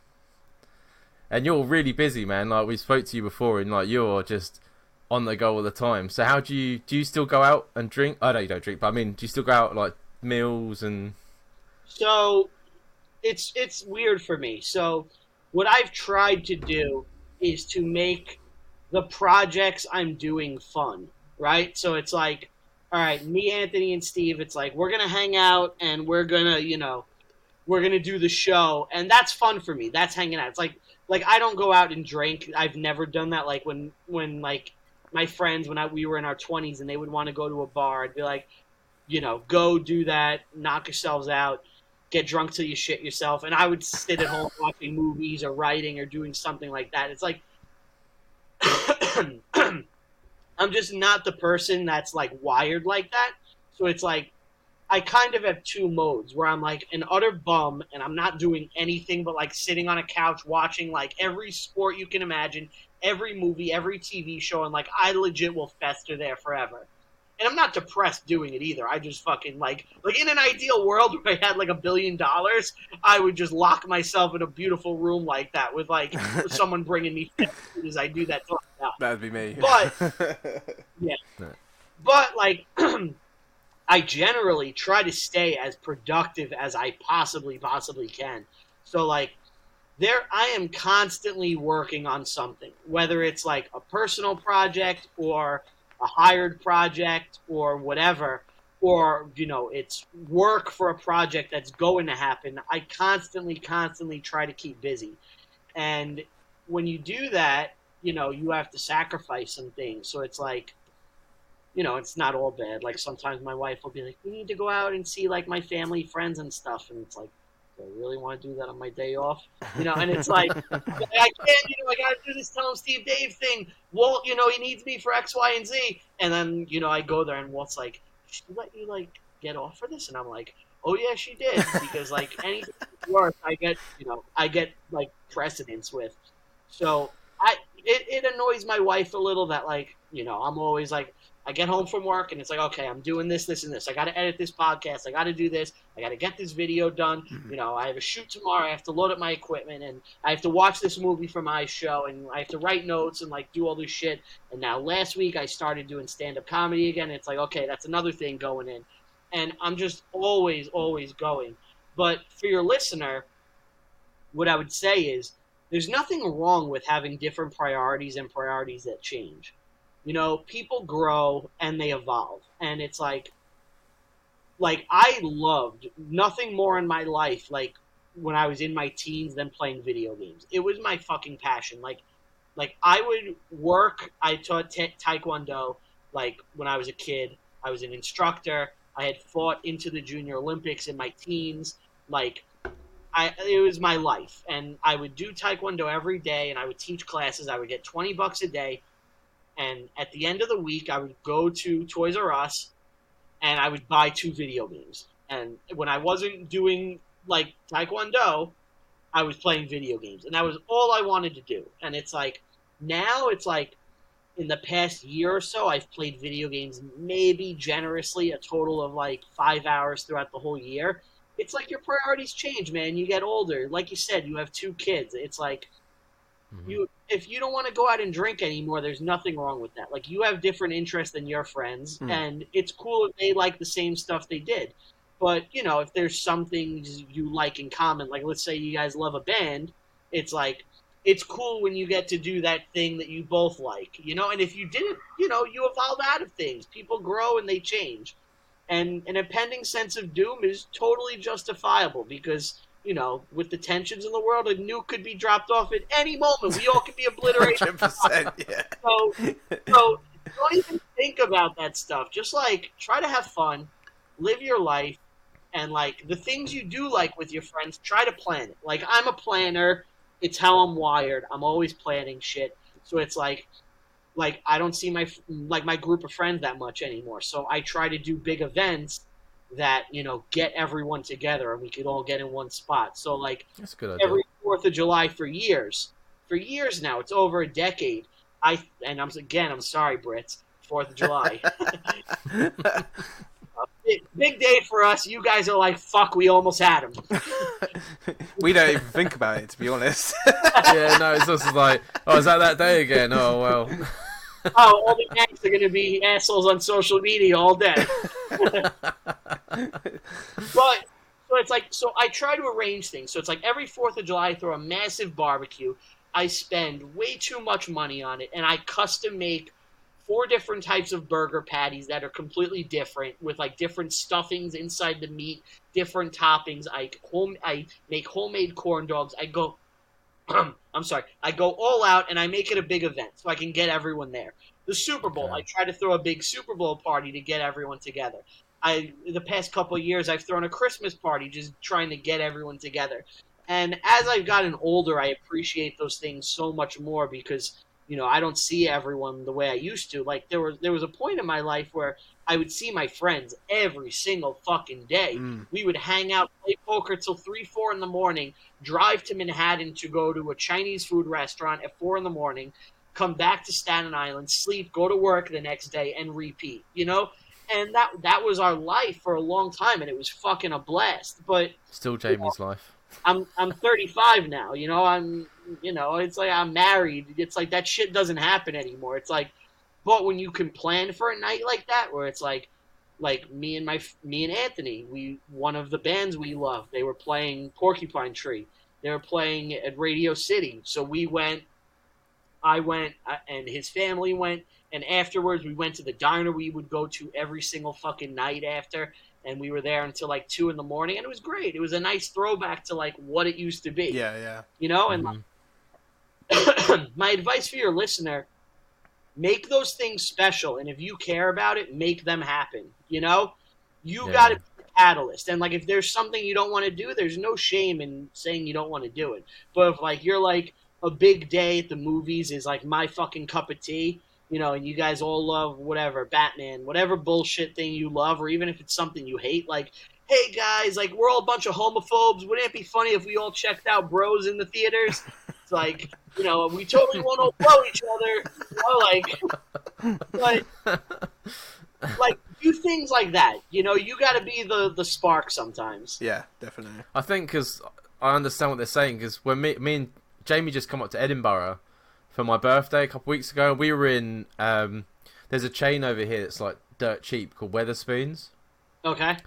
And you're really busy, man. Like we spoke to you before, and like you're just on the go all the time. So how do you still go out and drink? I know you don't drink, but I mean, do you still go out like meals and? So, it's weird for me. So, what I've tried to do is to make the projects I'm doing fun, right? So it's like, all right, me, Anthony, and Steve, it's like, we're going to hang out and we're going to, we're going to do the show. And that's fun for me. That's hanging out. It's like I don't go out and drink. I've never done that. Like when like my friends, we were in our 20s and they would want to go to a bar, I'd be like, go do that, knock yourselves out, get drunk till you shit yourself. And I would sit at home watching movies or writing or doing something like that. It's like, I'm just not the person that's like wired like that. So it's like I kind of have two modes where I'm like an utter bum and I'm not doing anything but like sitting on a couch watching like every sport you can imagine, every movie, every TV show, and like I legit will fester there forever. And I'm not depressed doing it either. I just fucking like in an ideal world where I had like $1 billion, I would just lock myself in a beautiful room like that with like someone bringing me food as I do that. That'd be me. But yeah, but like I generally try to stay as productive as I possibly can. So like I am constantly working on something, whether it's like a personal project or a hired project or whatever, or it's work for a project that's going to happen. I constantly try to keep busy. And when you do that, you have to sacrifice some things. So it's like, it's not all bad. Like sometimes my wife will be like, "We need to go out and see like my family, friends, and stuff," and it's like, do I really want to do that on my day off? And it's like, I can't. I got to do this Tell 'em Steve Dave thing. Walt, he needs me for X, Y, and Z, and then I go there and Walt's like, "She let you like get off for this?" And I'm like, "Oh yeah, she did," because like anything worth, I get like precedence with. So it annoys my wife a little that like I'm always like. I get home from work and it's like, okay, I'm doing this, and this. I got to edit this podcast. I got to do this. I got to get this video done. I have a shoot tomorrow. I have to load up my equipment and I have to watch this movie for my show and I have to write notes and like do all this shit. And now last week I started doing stand-up comedy again. It's like, okay, that's another thing going in. And I'm just always going. But for your listener, what I would say is there's nothing wrong with having different priorities and priorities that change. People grow and they evolve. And it's like I loved nothing more in my life, like when I was in my teens than playing video games. It was my fucking passion. Like I would work, I taught Taekwondo, like when I was a kid. I was an instructor. I had fought into the Junior Olympics in my teens. Like it was my life. And I would do Taekwondo every day and I would teach classes. I would get $20 a day. And at the end of the week, I would go to Toys R Us and I would buy 2 video games. And when I wasn't doing like Taekwondo, I was playing video games. And that was all I wanted to do. And it's like, now it's like in the past year or so, I've played video games maybe generously a total of like 5 hours throughout the whole year. It's like your priorities change, man. You get older. Like you said, you have 2 kids. It's like, if you don't want to go out and drink anymore, there's nothing wrong with that. Like you have different interests than your friends, and it's cool if they like the same stuff they did. But if there's some things you like in common, like let's say you guys love a band, it's like it's cool when you get to do that thing that you both like, And if you didn't, you evolve out of things. People grow and they change, and an impending sense of doom is totally justifiable because. With the tensions in the world, a nuke could be dropped off at any moment. We all could be obliterated. 100%, yeah. So don't even think about that stuff. Just, try to have fun, live your life, and, the things you do like with your friends, try to plan it. I'm a planner. It's how I'm wired. I'm always planning shit. So it's like I don't see my group of friends that much anymore. So I try to do big events that get everyone together and we could all get in one spot. So that's a good idea. Every 4th of July for years now, it's over a decade. I'm sorry, Brits, 4th of July. Big day for us. You guys are like, fuck, we almost had him. We don't even think about it, to be honest. Yeah, no, it's just like, oh, is that day again? Oh well. Oh, all the gangs are going to be assholes on social media all day. But so I try to arrange things. So it's like every 4th of July I throw a massive barbecue. I spend way too much money on it, and I custom make 4 different types of burger patties that are completely different with different stuffings inside the meat, different toppings. I make homemade corn dogs. I go all out and I make it a big event so I can get everyone there. The Super Bowl, I try to throw a big Super Bowl party to get everyone together. The past couple of years, I've thrown a Christmas party just trying to get everyone together. And as I've gotten older, I appreciate those things so much more because, I don't see everyone the way I used to. Like there was a point in my life where I would see my friends every single fucking day. We would hang out, play poker till 3, 4 in the morning, drive to Manhattan to go to a Chinese food restaurant at 4 in the morning, come back to Staten Island, sleep, go to work the next day, and repeat. And that was our life for a long time, and it was fucking a blast. But Still Jamie's life. I'm 35 now. It's like I'm married. It's like that shit doesn't happen anymore. It's like, but when you can plan for a night like that, where it's like me and Anthony, one of the bands we love, they were playing Porcupine Tree. They were playing at Radio City, so we went. I went, and his family went, and afterwards we went to the diner we would go to every single fucking night after, and we were there until like 2 in the morning, and it was great. It was a nice throwback to like what it used to be. Yeah. And my advice for your listener: make those things special, and if you care about it, make them happen. You got to be the catalyst, and like if there's something you don't want to do, there's no shame in saying you don't want to do it. But if like you're like a big day at the movies is like my fucking cup of tea, and you guys all love whatever, Batman, whatever bullshit thing you love, or even if it's something you hate, like, hey guys, like we're all a bunch of homophobes. Wouldn't it be funny if we all checked out Bros in the theaters? It's like, we totally want to blow each other, like do things like that. You got to be the spark sometimes. Yeah, definitely. I think because I understand what they're saying, because when me and Jamie just come up to Edinburgh for my birthday a couple of weeks ago. We were in there's a chain over here that's like dirt cheap called Weatherspoons. Okay.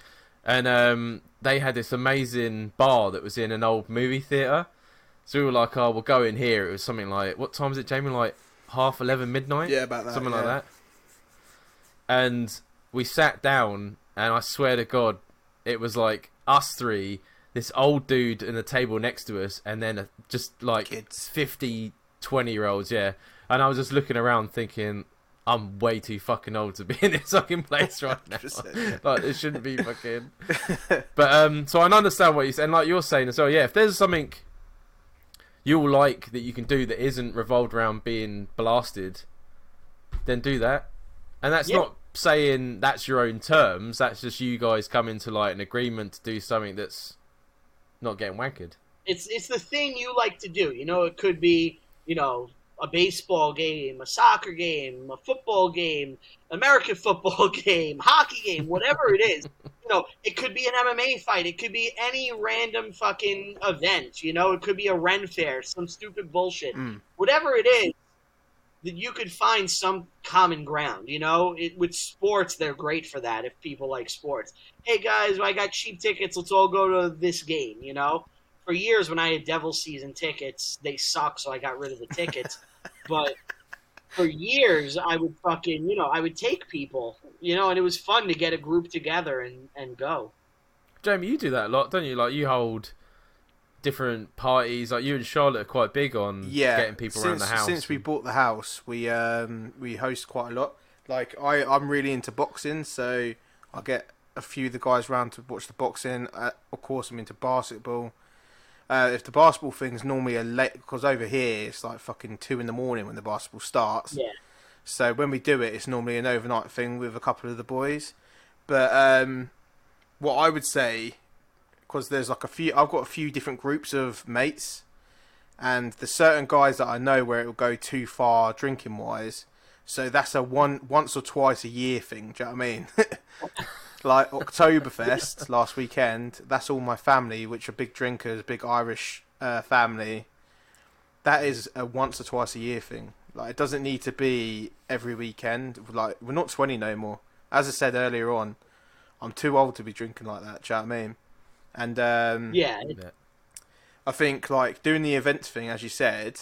And they had this amazing bar that was in an old movie theatre. So we were like, oh, we'll go in here. It was something like, what time was it, Jamie? Like 11:30, midnight? Yeah, about that. Something like that. And we sat down, and I swear to God, it was like us three, this old dude in the table next to us, and then just like kids. 50, 20-year-olds, yeah. And I was just looking around thinking, I'm way too fucking old to be in this fucking place right now. Like, it shouldn't be fucking... But, so I understand what you're saying. Like you're saying as well, yeah, if there's something you'll like that you can do that isn't revolved around being blasted, then do that. And that's not saying that's your own terms. That's just you guys coming to like an agreement to do something that's not getting wankered. It's the thing you like to do. It could be, a baseball game, a soccer game, a football game, American football game, hockey game, whatever it is. It could be an MMA fight. It could be any random fucking event. It could be a Ren fair, some stupid bullshit. Whatever it is, that you could find some common ground. With sports, they're great for that if people like sports. Hey, guys, I got cheap tickets. Let's all go to this game, For years, when I had Devil season tickets, they suck, so I got rid of the tickets. But for years, I would fucking, I would take people, and it was fun to get a group together and go. Jamie, you do that a lot, don't you? Like, you hold different parties. Like, you and Charlotte are quite big on getting people around the house. Since we bought the house, we host quite a lot. Like, I'm really into boxing, so I get a few of the guys around to watch the boxing. Of course, I'm into basketball. If the basketball thing's normally a late, because over here it's like fucking 2 in the morning when the basketball starts. Yeah. So when we do it, it's normally an overnight thing with a couple of the boys. But what I would say, because there's like I've got a few different groups of mates, and there's certain guys that I know where it will go too far drinking wise. So that's a once or twice a year thing. Do you know what I mean? Like Oktoberfest last weekend, that's all my family, which are big drinkers, big Irish family. That is a once or twice a year thing. Like, it doesn't need to be every weekend. Like, we're not 20 no more. As I said earlier on, I'm too old to be drinking like that. Do you know what I mean? And I think like doing the events thing, as you said,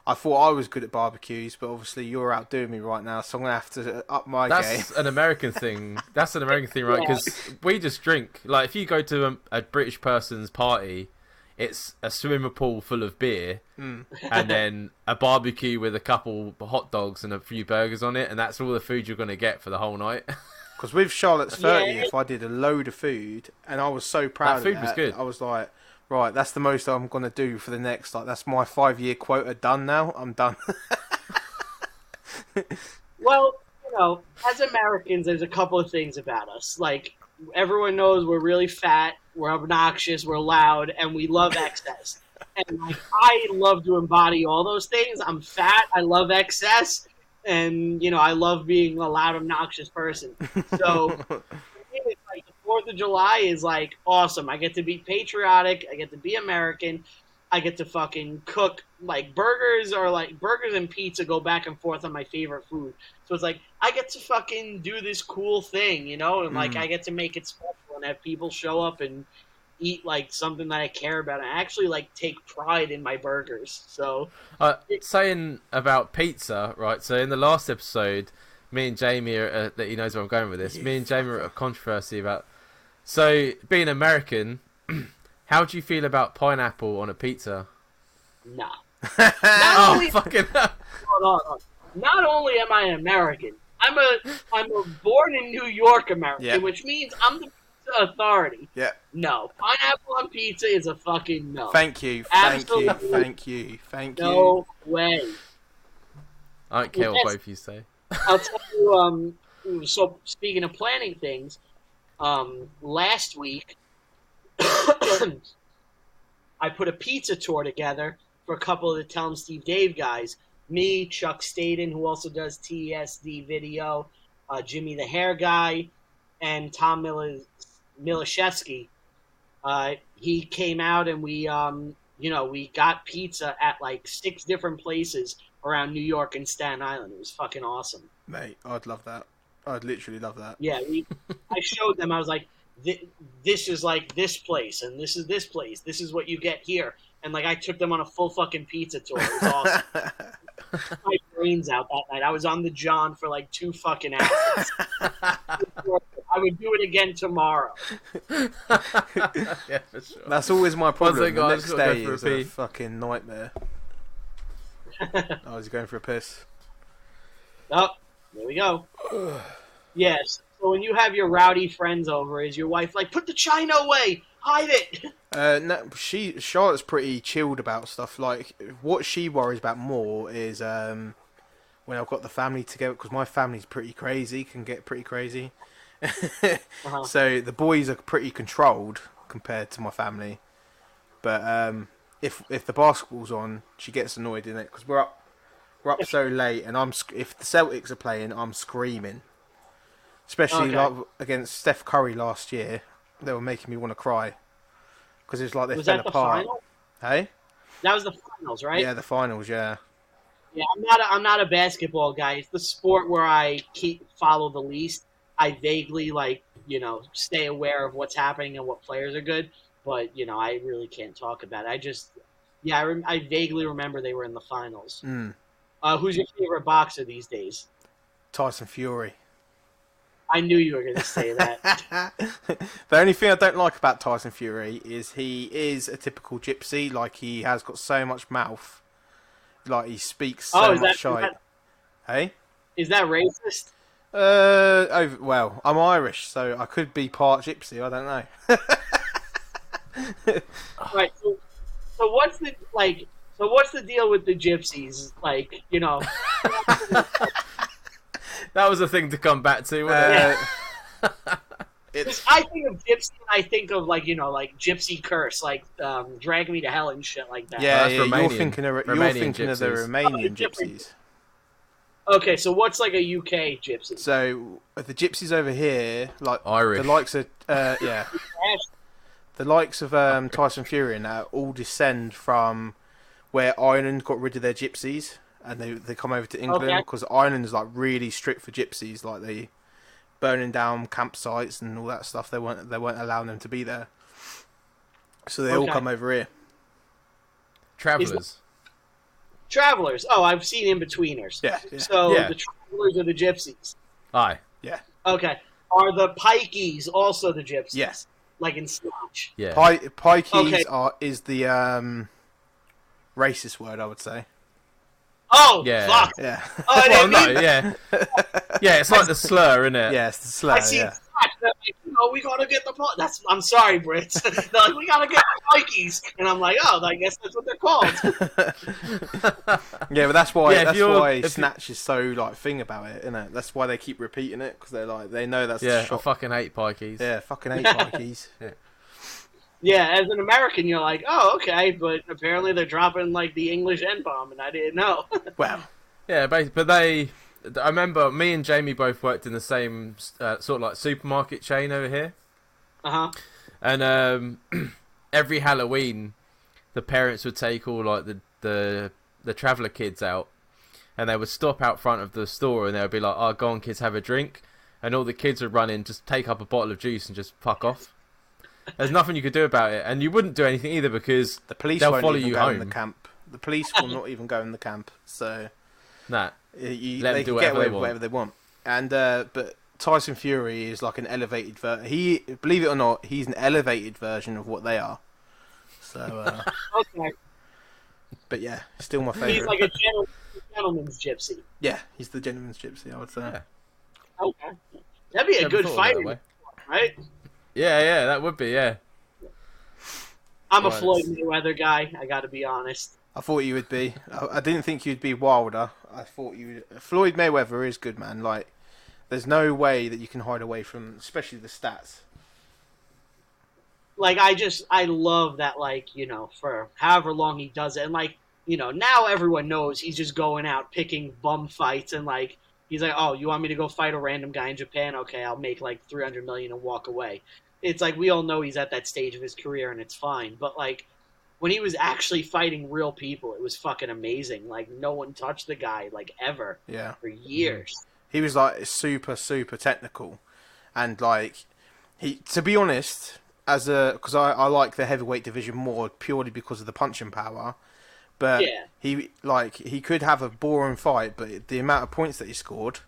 I thought I was good at barbecues, but obviously you're outdoing me right now, so I'm gonna have to up my game. That's an American thing. That's an American thing, right? Because we just drink. Like, if you go to a British person's party, it's a swimming pool full of beer, and then a barbecue with a couple hot dogs and a few burgers on it, and that's all the food you're gonna get for the whole night. Because with Charlotte's 30th, I did a load of food, and I was so proud of that. That food was good. I was like, right, that's the most I'm going to do for the next, like, that's my 5-year quota done now. I'm done. Well, as Americans, there's a couple of things about us. Like, everyone knows we're really fat, we're obnoxious, we're loud, and we love excess. And, like, I love to embody all those things. I'm fat, I love excess, and, I love being a loud, obnoxious person. So, it's like the 4th of July is, like, awesome. I get to be patriotic, I get to be American, I get to fucking cook, like, burgers and pizza go back and forth on my favorite food. So it's like, I get to fucking do this cool thing, and, like, I get to make it special and have people show up and eat, like, something that I care about. And I actually, like, take pride in my burgers. So, saying about pizza, right? So in the last episode, me and Jamie that he knows where I'm going with this. Me and Jamie were at a controversy about. So being American, how do you feel about pineapple on a pizza? nah. Fucking hell. Hold on. Not only am I American, I'm a born in New York American, which means I'm the pizza authority. Yeah. No, pineapple on pizza is a fucking no. Thank you. No way. I don't care what both of you say. I'll tell you. So speaking of planning things, last week I put a pizza tour together for a couple of the Tell 'em Steve Dave guys. Me, Chuck Staden, who also does TSD video, Jimmy the Hair Guy, and Tom Milashevsky. He came out and we got pizza at like 6 different places around New York and Staten Island. It was fucking awesome. Mate, I'd love that. I'd literally love that. Yeah, I showed them. I was like, this is like this place, and this is this place. This is what you get here. And, like, I took them on a full fucking pizza tour. It was awesome. My brains out that night. I was on the John for, like, 2 fucking hours. I would do it again tomorrow. Yeah, for sure. That's always my problem. The next day is a fucking nightmare. I was going for a piss. Oh, there we go. Yes. So when you have your rowdy friends over, is your wife like, put the china away, hide it? No, Charlotte's pretty chilled about stuff. Like, what she worries about more is when I've got the family together, because my family's pretty crazy, can get pretty crazy. So the boys are pretty controlled compared to my family. But if the basketball's on, she gets annoyed in it because we're up so late, and if the Celtics are playing, I'm screaming. Especially like against Steph Curry last year, they were making me want to cry because it's like they fell apart. Final? Hey, that was the finals, right? Yeah, the finals. Yeah. Yeah, I'm not a basketball guy. It's the sport where I follow the least. I vaguely stay aware of what's happening and what players are good, but I really can't talk about it. I vaguely remember they were in the finals. Who's your favorite boxer these days? Tyson Fury. I knew you were going to say that. The only thing I don't like about Tyson Fury is he is a typical gypsy. Like, he has got so much mouth. Like, he speaks so much shite. Hey? Is that racist? Well, I'm Irish, so I could be part gypsy. I don't know. Right. So what's the deal with the gypsies? Like, That was a thing to come back to, wasn't it? I think of gypsy, and I think of like gypsy curse, like drag me to hell and shit like that. Yeah, that's Romanian. You're thinking of the Romanian gypsies. Okay, so what's like a UK gypsy? So the gypsies over here, like Irish. the likes of the likes of Tyson Fury and that, all descend from where Ireland got rid of their gypsies. And they come over to England because Ireland is like really strict for gypsies, like they burning down campsites and all that stuff. They weren't allowing them to be there, so they all come over here. Travelers. Travelers. Oh, I've seen In-Betweeners. Yeah. So the travelers are the gypsies. Aye. Yeah. Okay. Are the pikeys also the gypsies? Yes. Like in Scotch. Yeah. Pikeys is the racist word, I would say. Oh, yeah, fuck. Yeah. Oh, yeah. Yeah, it's like the slur, isn't it? Yeah, it's the slur. I see. Yeah. "Oh, we gotta get the I'm sorry, Brits. They're like, we gotta get the Pikeys, and I'm like, oh, I guess that's what they're called. Yeah, but that's why if Snatch is so like thing about it, isn't it? That's why they keep repeating it, because they know that's the I shot. fucking hate Pikeys. Yeah, fucking hate Pikeys. Yeah, as an American, you're like, oh, okay, but apparently they're dropping like the English N-bomb, and I didn't know. Well, yeah, but I remember me and Jamie both worked in the same sort of like supermarket chain over here. And every Halloween, the parents would take all like the traveller kids out, and they would stop out front of the store, and they would be like, "Oh, go on, kids, have a drink," and all the kids would run in, just take up a bottle of juice, and just fuck off. There's nothing you could do about it, and you wouldn't do anything either because the police they'll won't follow even you go home. in the camp. The police will not even go in the camp, so Nah, they them do can get whatever away they with want. whatever they want. And but Tyson Fury is like an elevated believe it or not, he's an elevated version of what they are. So, Okay. but yeah, still my favourite. He's like a gentleman's gypsy. Yeah, he's the gentleman's gypsy, I would say. Yeah. Okay. That'd be a Never good thought of it fighter, that way. right? Yeah, that would be, yeah. I'm a Right. Floyd Mayweather guy, I gotta be honest. I thought you would be. I didn't think you'd be Wilder. I thought you. Floyd Mayweather is good, man. Like, there's no way that you can hide away from, especially the stats. Like, I love that, like, you know, for however long he does it. And, like, you know, now everyone knows he's just going out picking bum fights. And, like, he's like, oh, you want me to go fight a random guy in Japan? Okay, I'll make, like, $300 million and walk away. It's like, we all know he's at that stage of his career, and it's fine. But, like, when he was actually fighting real people, it was fucking amazing. Like, no one touched the guy, like, ever. Yeah. For years. He was like super, super technical, and like to be honest, because I like the heavyweight division more purely because of the punching power. But Yeah. he could have a boring fight, but the amount of points that he scored,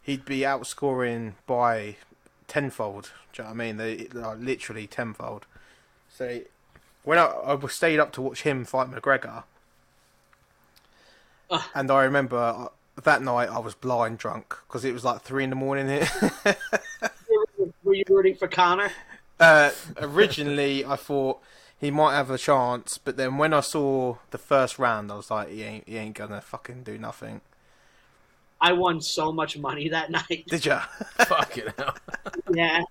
he'd be outscoring by tenfold. Do you know what I mean? They like, literally tenfold. So when I stayed up to watch him fight McGregor, and I remember that night I was blind drunk because it was like 3 a.m. here. Were you rooting for Connor? Originally, I thought he might have a chance, but then when I saw the first round, I was like, he ain't gonna fucking do nothing. I won so much money that night. Did ya? Fucking hell. Yeah.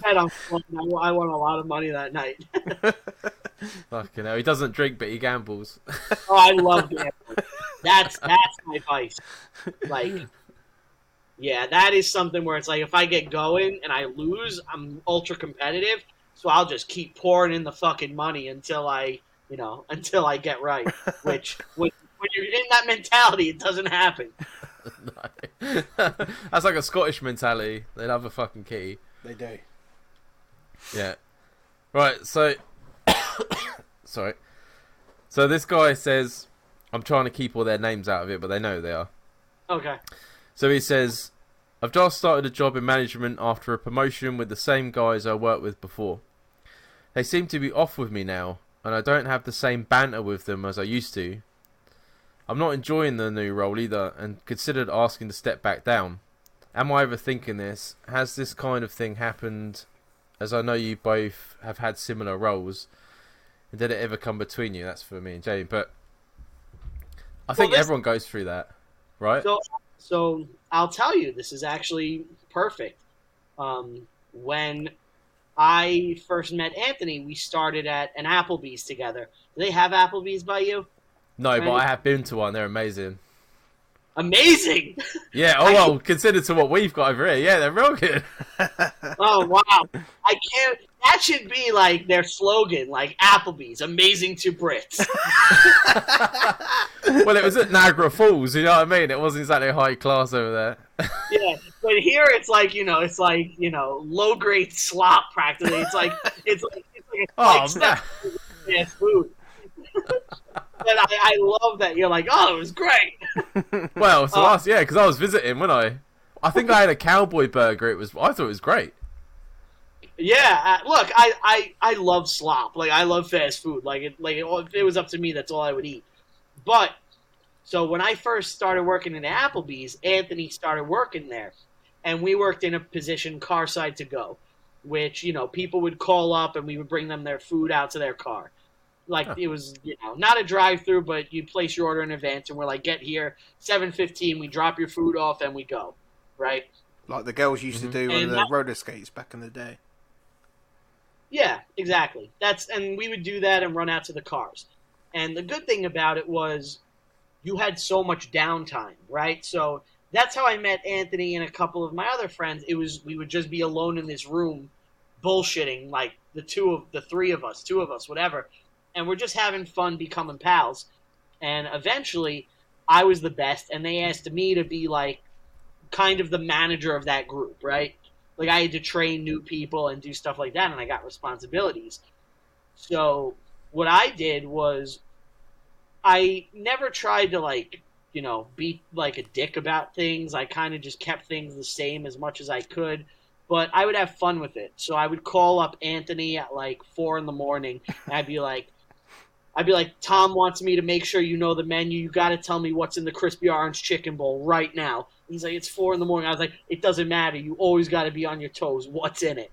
I won a lot of money that night. Fucking hell. He doesn't drink, but he gambles. Oh, I love gambling. That's my vice. Like, yeah, that is something where it's like, if I get going and I lose, I'm ultra competitive, so I'll just keep pouring in the fucking money until I get right. Which when you're in that mentality, it doesn't happen. That's like a Scottish mentality. They love a fucking key. They do. Yeah. Right, so... Sorry. So this guy says... I'm trying to keep all their names out of it, but they know who they are. Okay. So he says... I've just started a job in management after a promotion with the same guys I worked with before. They seem to be off with me now, and I don't have the same banter with them as I used to. I'm not enjoying the new role either, and considered asking to step back down. Am I overthinking this? Has this kind of thing happened, as I know you both have had similar roles? And did it ever come between you? That's for me and Jamie. But I think everyone goes through that, right? So I'll tell you, this is actually perfect. When I first met Anthony, we started at an Applebee's together. Do they have Applebee's by you? No, but I have been to one. They're amazing. Amazing! Yeah, well, considered to what we've got over here. Yeah, they're real good. Oh, wow. I can't... That should be, like, their slogan, like, Applebee's, amazing to Brits. Well, it was at Niagara Falls, you know what I mean? It wasn't exactly high class over there. Yeah, but here it's like, low-grade slop, practically. It's like fast food. And I love that you're like, oh, it was great. Well, so because I was visiting, wasn't I think I had a cowboy burger. I thought it was great. Yeah, look, I love slop. Like, I love fast food. If it was up to me, that's all I would eat. But so when I first started working in Applebee's, Anthony started working there, and we worked in a position car side to go, which, you know, people would call up and we would bring them their food out to their car. Like, it was, you know, not a drive-through, but you place your order in advance, and we're like, get here 7:15, we drop your food off, and we go, right? Like the girls used to do on And the that- roller skates back in the day. Yeah, exactly. And we would do that and run out to the cars. And the good thing about it was you had so much downtime, right? So that's how I met Anthony and a couple of my other friends. We would just be alone in this room bullshitting, like the two of us, whatever. And we're just having fun becoming pals. And eventually I was the best, and they asked me to be like kind of the manager of that group, right? Like, I had to train new people and do stuff like that, and I got responsibilities. So what I did was I never tried to, like, you know, be like a dick about things. I kind of just kept things the same as much as I could, but I would have fun with it. So I would call up Anthony at like 4 a.m, and I'd be like, Tom wants me to make sure you know the menu. You got to tell me what's in the crispy orange chicken bowl right now. He's like, it's 4 a.m. I was like, it doesn't matter. You always got to be on your toes. What's in it?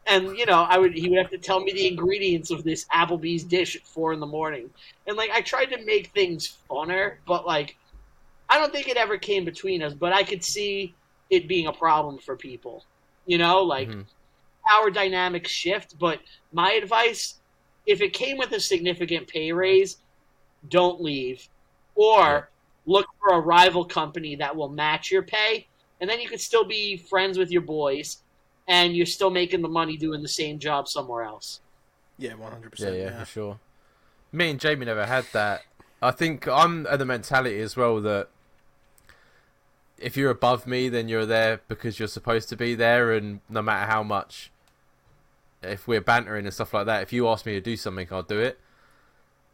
And, you know, he would have to tell me the ingredients of this Applebee's dish at 4 a.m. And, like, I tried to make things funner, but, like, I don't think it ever came between us, but I could see it being a problem for people. You know, like, power dynamics shift, but my advice, if it came with a significant pay raise, don't leave. Or look for a rival company that will match your pay, and then you could still be friends with your boys, and you're still making the money doing the same job somewhere else. Yeah, 100%. Yeah, for sure. Me and Jamie never had that. I think I'm at the mentality as well that if you're above me, then you're there because you're supposed to be there, and no matter how much, if we're bantering and stuff like that, if you ask me to do something, I'll do it.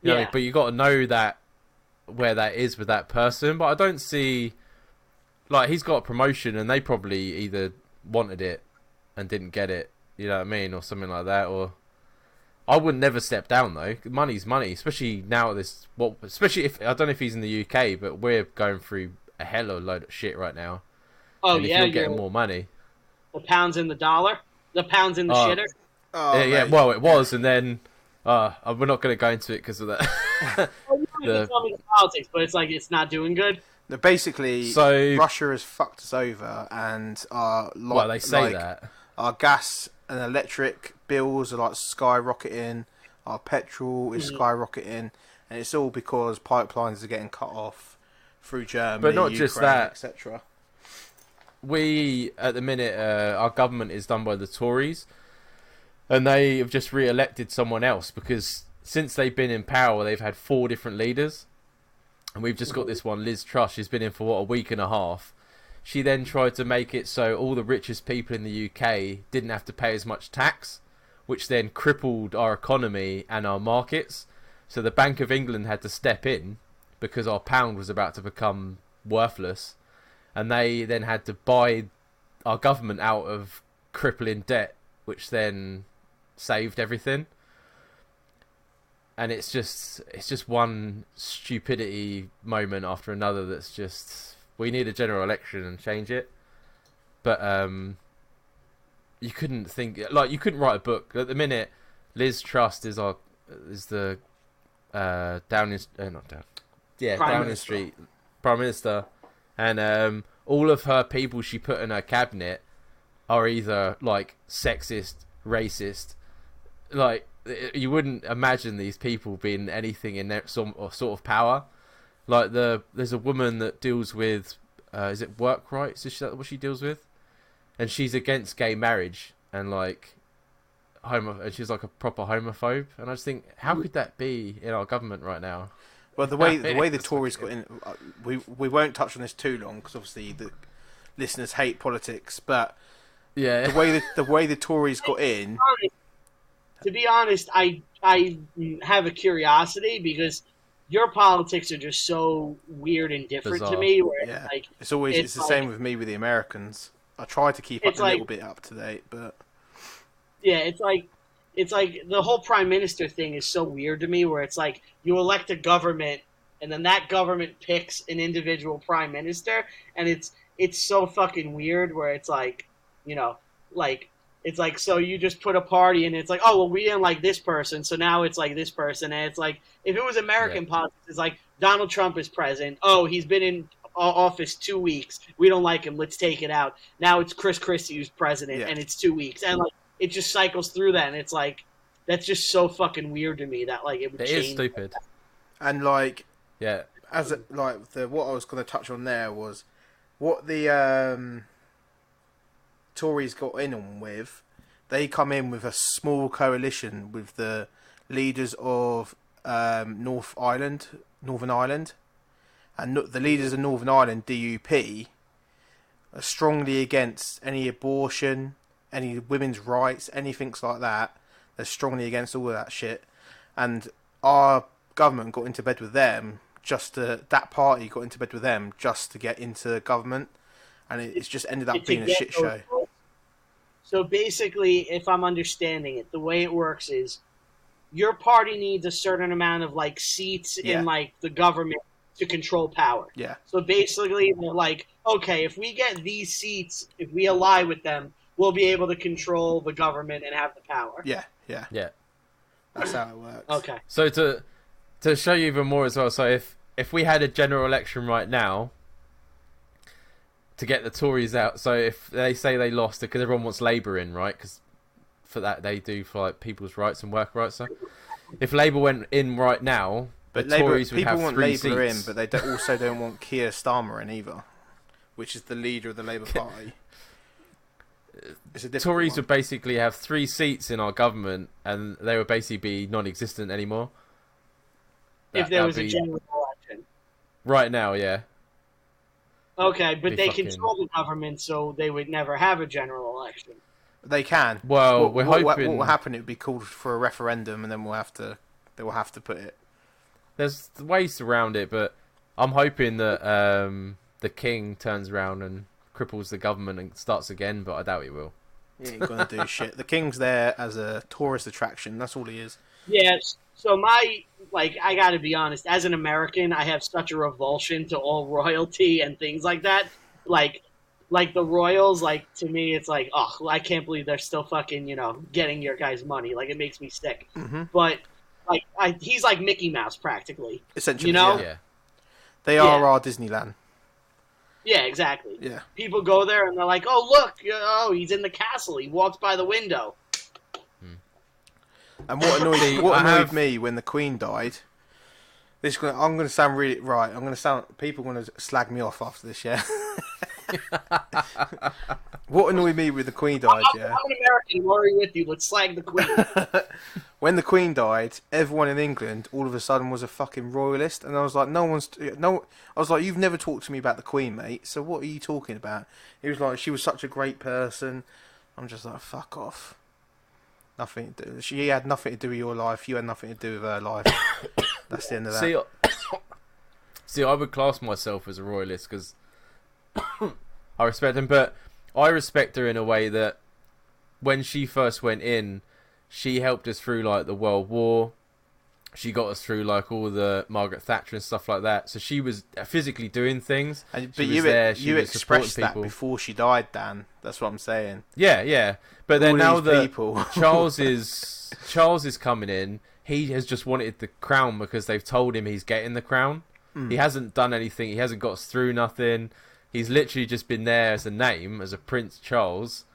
You know, but you got to know that where that is with that person. But I don't see, like, he's got a promotion and they probably either wanted it and didn't get it, you know what I mean, or something like that. Or I would never step down though. Money's money, especially now. Especially if I don't know if he's in the UK, but we're going through a hell of a load of shit right now. Oh, and if you're getting more money, the pounds in the dollar, the pounds in the shitter. Oh, yeah. Well, it was, and then we're not going to go into it because of that. Well, you don't even tell me the politics, but it's like it's not doing good. Basically, Russia has fucked us over, and they say that our gas and electric bills are like skyrocketing. Our petrol is skyrocketing, and it's all because pipelines are getting cut off through Germany, but not Ukraine, just that, etc. We at the minute, our government is done by the Tories, and they have just re-elected someone else because since they've been in power, they've had 4 different leaders. And we've just got this one, Liz Truss. She's been in for, a week and a half. She then tried to make it so all the richest people in the UK didn't have to pay as much tax, which then crippled our economy and our markets. So the Bank of England had to step in because our pound was about to become worthless. And they then had to buy our government out of crippling debt, which then saved everything. And it's just one stupidity moment after another that's just, we need a general election and change it. But you couldn't write a book at the minute. Liz Truss is the Downing Street Prime Minister, and all of her people she put in her cabinet are either like sexist, racist, like. You wouldn't imagine these people being anything in some sort of power. Like there's a woman that deals with, is it work rights? Is that what she deals with? And she's against gay marriage and like and she's like a proper homophobe. And I just think, how could that be in our government right now? Well, the way the Tories got in, we won't touch on this too long because obviously the listeners hate politics. But yeah, the way the Tories got in. To be honest, I have a curiosity because your politics are just so weird and different to me. Where it's the same with me with the Americans. I try to keep up a little bit up to date, but yeah, it's like the whole prime minister thing is so weird to me. Where it's like you elect a government, and then that government picks an individual prime minister, and it's so fucking weird. Where it's like, you know, like it's like so you just put a party and it's like, oh well, we didn't like this person, so now it's like this person, and it's like if it was American politics, it's like Donald Trump is president. Oh, he's been in office 2 weeks. We don't like him. Let's take it out. Now it's Chris Christie who's president, and it's 2 weeks, and like it just cycles through that, and it's like that's just so fucking weird to me that like it would change. It is stupid. And like, yeah, as it, like what I was going to touch on there was what the Tories got in on with. They come in with a small coalition with the leaders of Northern Ireland, and the leaders of Northern Ireland, DUP, are strongly against any abortion, any women's rights, anything like that. They're strongly against all of that shit, and our government got into bed with them that party got into bed with them just to get into government, and it's just ended up being a shit show. So basically, if I'm understanding it, the way it works is your party needs a certain amount of like seats in like the government to control power. Yeah. So basically, they're like, okay, if we get these seats, if we ally with them, we'll be able to control the government and have the power. Yeah. That's how it works. Okay. So to show you even more as well, so if we had a general election right now to get the Tories out, so if they say they lost, because everyone wants Labour in, right? Because for that they do for like people's rights and work rights. So if Labour went in right now, but the Tories would people have want 3 Labour seats. in, but they also don't want Keir Starmer in either, which is the leader of the Labour Party. It's a Tories one. would basically have 3 seats in our government, and they would basically be non-existent anymore. If there was a general election. Right now, yeah. Okay, but they control the government, so they would never have a general election. They can. Well, we're hoping what will happen? It would be called for a referendum, and then they will have to put it. There's ways around it, but I'm hoping that the king turns around and cripples the government and starts again, but I doubt he will. He ain't gonna do shit. The king's there as a tourist attraction. That's all he is. Yes. So I gotta be honest, as an American, I have such a revulsion to all royalty and things like that. Like the royals, like, to me, it's like, oh, I can't believe they're still fucking, getting your guys' money. Like, it makes me sick. Mm-hmm. But, like, he's like Mickey Mouse, practically. Essentially, Yeah. They are our Disneyland. Yeah, exactly. Yeah. People go there and they're like, oh, look, he's in the castle. He walks by the window. And what annoyed me when the Queen died. I'm going to sound really right. People are going to slag me off after this, yeah. What annoyed me with the Queen died, I'm an American. I'm already with you. Let's slag the Queen. When the Queen died, everyone in England all of a sudden was a fucking royalist, and I was like, I was like, you've never talked to me about the Queen, mate. So what are you talking about? He was like, she was such a great person. I'm just like, fuck off. Nothing. She had nothing to do with your life. You had nothing to do with her life. That's the end of that. See, I would class myself as a royalist because I respect him, but I respect her in a way that when she first went in, she helped us through like the World War. She got us through like all the Margaret Thatcher and stuff like that. So she was physically doing things. But you expressed that before she died, Dan. That's what I'm saying. Yeah. But then now that Charles is coming in, he has just wanted the crown because they've told him he's getting the crown. He hasn't done anything. He hasn't got us through nothing. He's literally just been there as a name, as a Prince Charles.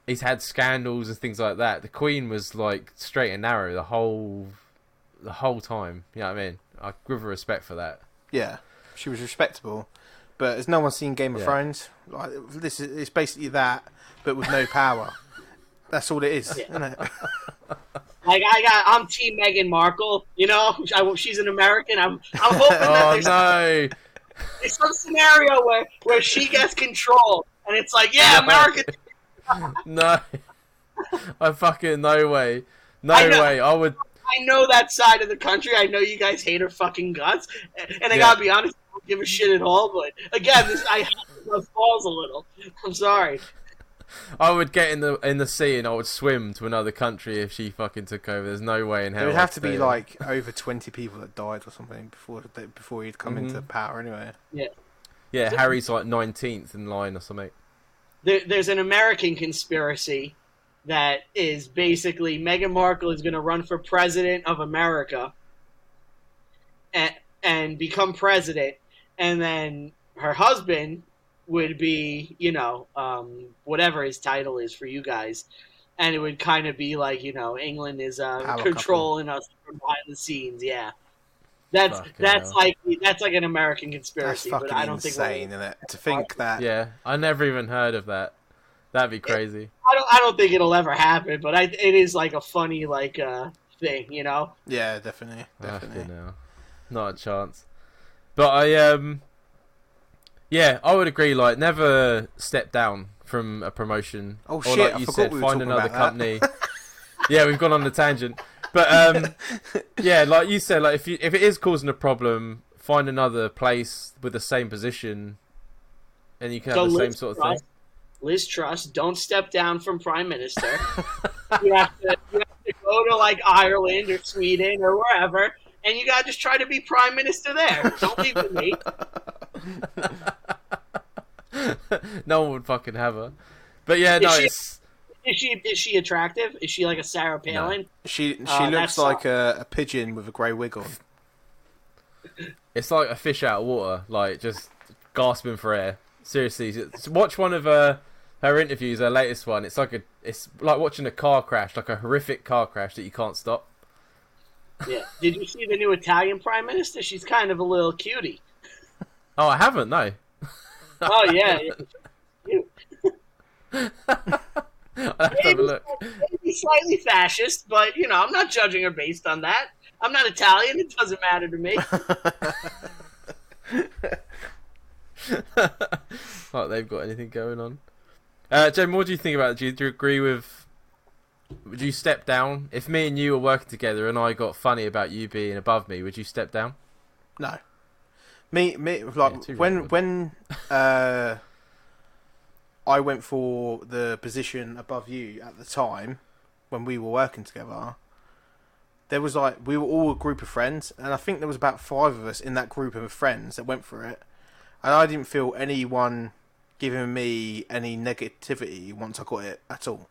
He's had scandals and things like that. The Queen was like straight and narrow the whole time. You know what I mean? I give her respect for that. Yeah, she was respectable. But has no one seen Game of Thrones? Like, it's basically that, but with no power. That's all it is, isn't it? Like I'm Team Meghan Markle. She's an American. I'm hoping that there's some scenario where she gets control, and it's like, America. No, I fucking no way. I would. I know that side of the country. I know you guys hate her fucking guts, and I gotta be honest, I don't give a shit at all. But again, I have to falls a little. I'm sorry. I would get in the sea and I would swim to another country if she fucking took over. There's no way in hell. There would have to be like over 20 people that died or something before he'd come into power anyway. Yeah. Yeah, Harry's like 19th in line or something. There's an American conspiracy that is basically Meghan Markle is going to run for president of America and become president, and then her husband would be, whatever his title is for you guys, and it would kind of be like, England is controlling us from behind the scenes. Yeah, that's like an American conspiracy. That's fucking but I don't insane, think isn't it? To think that. Yeah, I never even heard of that. That'd be crazy. I don't think it'll ever happen, but it is like a funny thing, Yeah, definitely. No, not a chance. But I would agree. Like, never step down from a promotion. Oh or shit! like I you forgot said, we were find talking another about company. that. Yeah, we've gone on the tangent. But yeah, like you said, like if it is causing a problem, find another place with the same position, and you can have the same sort of thing. Liz Truss, don't step down from Prime Minister. you have to go to like Ireland or Sweden or wherever, and you gotta just try to be Prime Minister there. Don't leave with me. No one would fucking have her. But yeah, Is she attractive? Is she like a Sarah Palin? No. She looks like a pigeon with a grey wig on. It's like a fish out of water, like just gasping for air. Seriously, watch one of her interviews, her latest one. It's like watching a car crash, like a horrific car crash that you can't stop. Yeah. Did you see the new Italian Prime Minister? She's kind of a little cutie. Oh, I haven't, no. Oh yeah. I'll have to have a look. Maybe slightly fascist, but I'm not judging her based on that. I'm not Italian. It doesn't matter to me. Like they've got anything going on. Jen, what do you think about it? Do you agree with? Would you step down if me and you were working together and I got funny about you being above me? Would you step down? No. Me like when I went for the position above you at the time when we were working together. There was we were all a group of friends, and I think there was about 5 of us in that group of friends that went for it. And I didn't feel anyone giving me any negativity once I got it at all.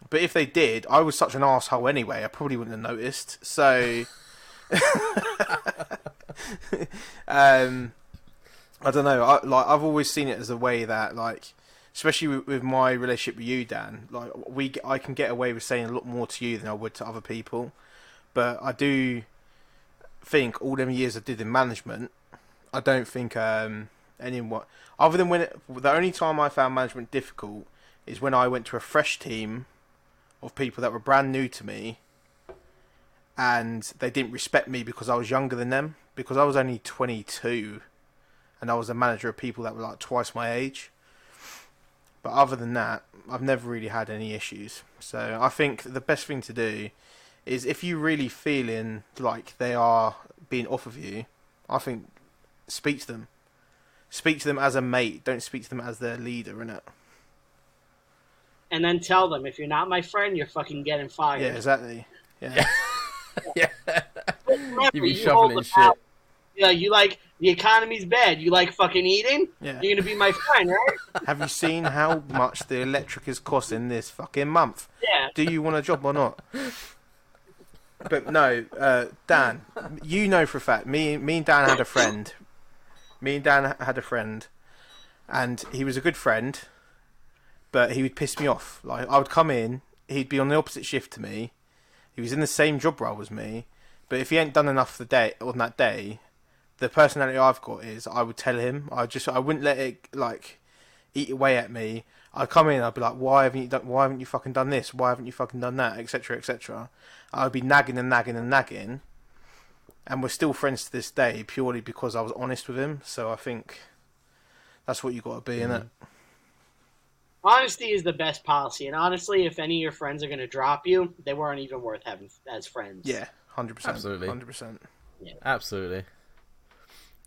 But if they did, I was such an arsehole anyway, I probably wouldn't have noticed. So, I don't know. I've always seen it as a way that, especially with my relationship with you, Dan, I can get away with saying a lot more to you than I would to other people. But I do think all them years I did in management, I don't think anyone other than the only time I found management difficult is when I went to a fresh team of people that were brand new to me, and they didn't respect me because I was younger than them, because I was only 22 and I was a manager of people that were like twice my age. But other than that, I've never really had any issues. So I think the best thing to do is, if you really feeling like they are being off of you, I think speak to them. Speak to them as a mate. Don't speak to them as their leader, innit? And then tell them, if you're not my friend, you're fucking getting fired. Yeah, exactly. Yeah. Yeah. Remember, You be you shoveling hold shit. the power. Yeah, you like the economy's bad. You like fucking eating. Yeah. You're gonna be my friend, right? Have you seen how much the electric is costing this fucking month? Yeah. Do you want a job or not? But no, Dan, you know for a fact, me and Dan had a friend. And he was a good friend, but he would piss me off. Like, I would come in, he'd be on the opposite shift to me. He was in the same job role as me, but if he ain't done enough on that day, the personality I've got is I would tell him. I wouldn't let it eat away at me. I'd come in, I'd be like, why haven't you fucking done this? Why haven't you fucking done that? Etc. etc. I'd be nagging and nagging and nagging, and we're still friends to this day purely because I was honest with him. So I think that's what you got to be, innit? Honesty is the best policy, and honestly, if any of your friends are gonna drop you, they weren't even worth having as friends. Yeah, 100%. Absolutely. 100%. Yeah. Absolutely.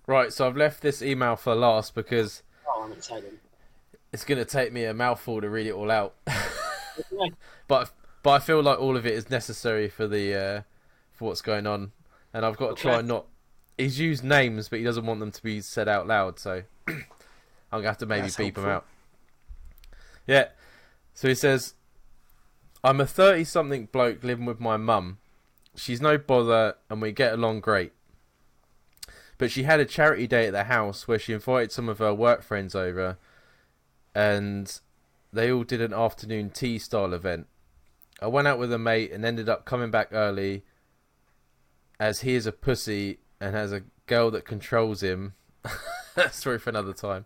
Right, so I've left this email for last because Oh, I'm excited. it's going to take me a mouthful to read it all out. Okay. But I feel like all of it is necessary for what's going on, and I've got to try and not he's used names, but he doesn't want them to be said out loud. So I'm gonna have to maybe That's beep helpful. him out. Yeah. So he says, I'm a 30-something bloke living with my mum. She's no bother, and we get along great. But she had a charity day at the house where she invited some of her work friends over, and they all did an afternoon tea style event. I went out with a mate and ended up coming back early, as he is a pussy and has a girl that controls him. Story for another time.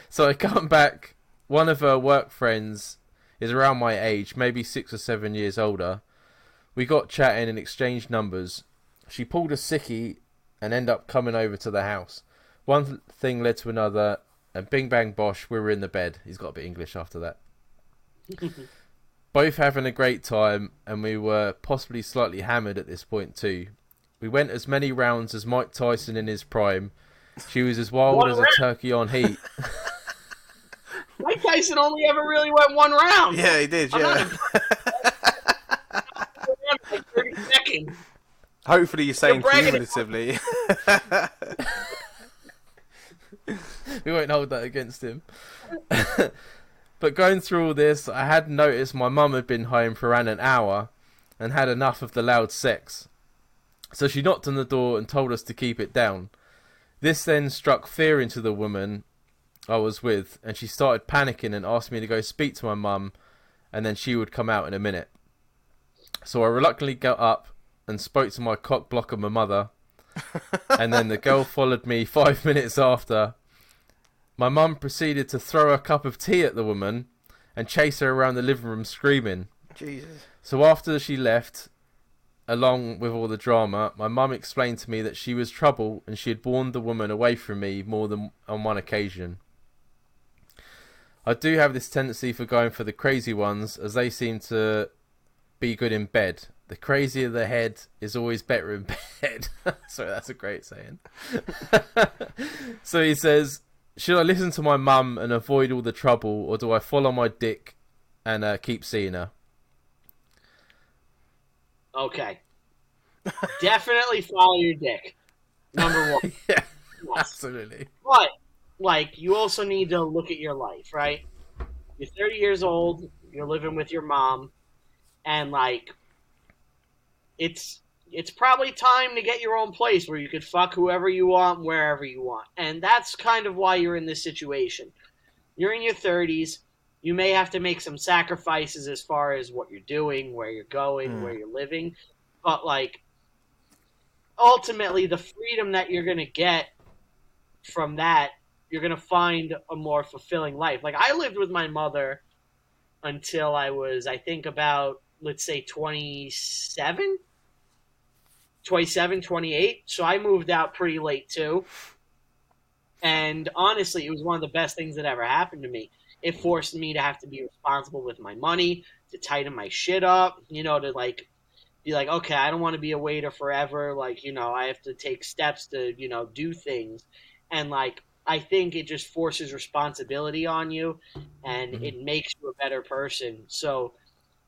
So I come back. One of her work friends is around my age, maybe 6 or 7 years older. We got chatting and exchanged numbers. She pulled a sickie and ended up coming over to the house. One thing led to another, and bing bang bosh, we were in the bed. He's got a bit English after that. Both having a great time, and we were possibly slightly hammered at this point too. We went as many rounds as Mike Tyson in his prime. She was as wild as a turkey on heat. Mike Tyson only ever really went one round. Yeah, he did. Yeah. Like 30 seconds. Hopefully, you're saying bragging. cumulatively. We won't hold that against him. But going through all this, I had noticed my mum had been home for around an hour and had enough of the loud sex. So she knocked on the door and told us to keep it down. This then struck fear into the woman I was with, and she started panicking and asked me to go speak to my mum, and then she would come out in a minute. So I reluctantly got up and spoke to my cock blocker, my mother, and then the girl followed me 5 minutes after. My mum proceeded to throw a cup of tea at the woman and chase her around the living room screaming. Jesus. So after she left, along with all the drama, my mum explained to me that she was trouble and she had warned the woman away from me more than on one occasion. I do have this tendency for going for the crazy ones, as they seem to be good in bed. The crazier the head is always better in bed. Sorry, that's a great saying. So he says, should I listen to my mum and avoid all the trouble, or do I follow my dick and keep seeing her? Okay. Definitely follow your dick. Number one. Yeah, Yes. absolutely. But, like, you also need to look at your life, right? You're 30 years old, you're living with your mom, and, like, it's probably time to get your own place where you could fuck whoever you want, wherever you want. And that's kind of why you're in this situation. You're in your 30s. You may have to make some sacrifices as far as what you're doing, where you're going, where you're living. But, like, ultimately, the freedom that you're going to get from that, you're going to find a more fulfilling life. Like, I lived with my mother until I was, I think, about, let's say, 27, 28. So I moved out pretty late, too. And honestly, it was one of the best things that ever happened to me. It forced me to have to be responsible with my money, to tighten my shit up, you know, to, like, be like, okay, I don't want to be a waiter forever. Like, you know, I have to take steps to, you know, do things. And, like, I think it just forces responsibility on you, and it makes you a better person. So,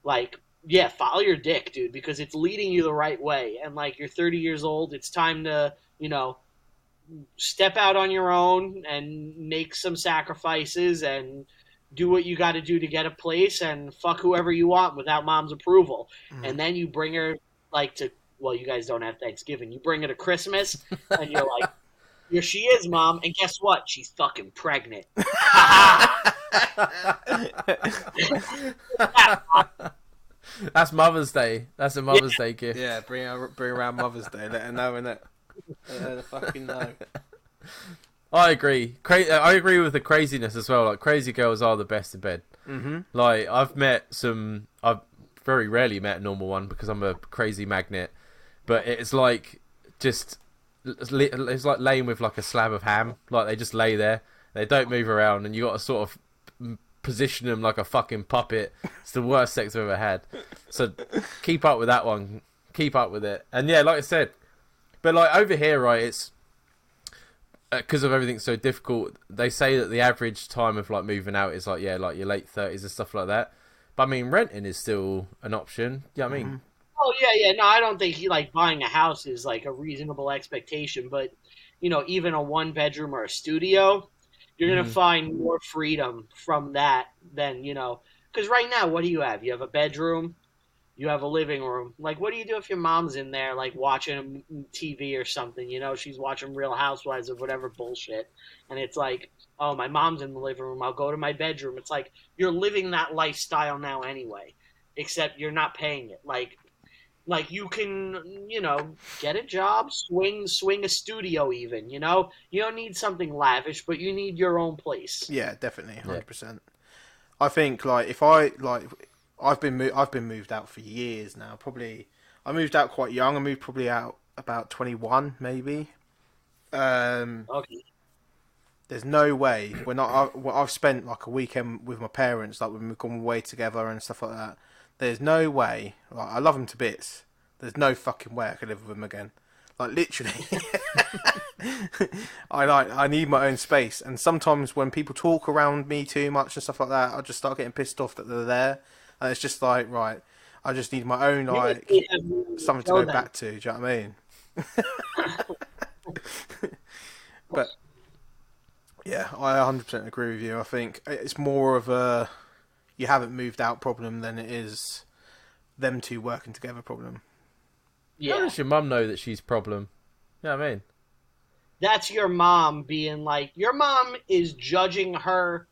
like, yeah, follow your dick, dude, because it's leading you the right way. And, like, you're 30 years old. It's time to, you know, step out on your own and make some sacrifices and do what you got to do to get a place and fuck whoever you want without mom's approval. And then you bring her, like, to, well, you guys don't have Thanksgiving. You bring her to Christmas, and you're like, here she is, Mom. And guess what? She's fucking pregnant. That's Mother's Day. That's a Mother's Day gift. Yeah, bring around Mother's Day. Let her know, innit? Let her fucking know. I agree. I agree with the craziness as well. Like, crazy girls are the best in bed. Mm-hmm. Like, I've very rarely met a normal one because I'm a crazy magnet. But it's like it's like laying with like a slab of ham. Like, they just lay there, they don't move around, and you got to sort of position them like a fucking puppet. It's the worst sex I've ever had. So keep up with that one. Keep up with it. And yeah, like I said, but like over here, right, it's because of everything so difficult. They say that the average time of like moving out is like, like your late 30s and stuff like that. But I mean, renting is still an option. Yeah, I mean, Oh yeah. No, I don't think he like buying a house is like a reasonable expectation, but even a 1 bedroom or a studio, you're gonna find more freedom from that than because right now, what do you have? You have a bedroom, you have a living room. Like, what do you do if your mom's in there, like watching TV or something? She's watching Real Housewives of whatever bullshit, and it's like, oh, my mom's in the living room. I'll go to my bedroom. It's like you're living that lifestyle now anyway, except you're not paying it. Like you can, get a job, swing a studio even, You don't need something lavish, but you need your own place. Yeah, definitely, 100%. I think like if I like, I've been moved out for years now. Probably I moved out quite young. I moved probably out about 21 maybe. Okay. There's no way when I've spent like a weekend with my parents, like when we've gone away together and stuff like that. There's no way. Like, I love them to bits. There's no fucking way I could live with them again. Like literally, I need my own space. And sometimes when people talk around me too much and stuff like that, I just start getting pissed off that they're there. And it's just like, right, I just need my own like something to go back to. Do you know what I mean? But yeah, I 100% agree with you. I think it's more of a you haven't moved out problem than it is them two working together problem. Yeah. How does your mum know that she's problem? You know what I mean? That's your mom being like, your mom is judging her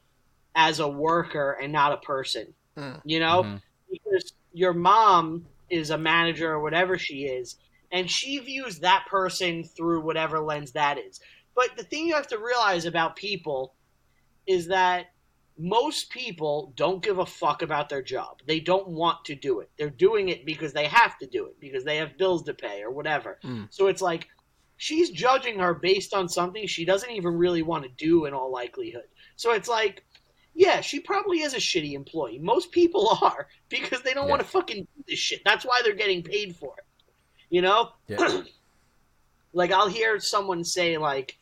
as a worker and not a person. Because your mom is a manager or whatever she is, and she views that person through whatever lens that is. But the thing you have to realize about people is that most people don't give a fuck about their job. They don't want to do it. They're doing it because they have to do it, because they have bills to pay or whatever. So it's like she's judging her based on something she doesn't even really want to do in all likelihood. So it's like, yeah, she probably is a shitty employee. Most people are, because they don't want to fucking do this shit. That's why they're getting paid for it. Yeah. Like I'll hear someone say like,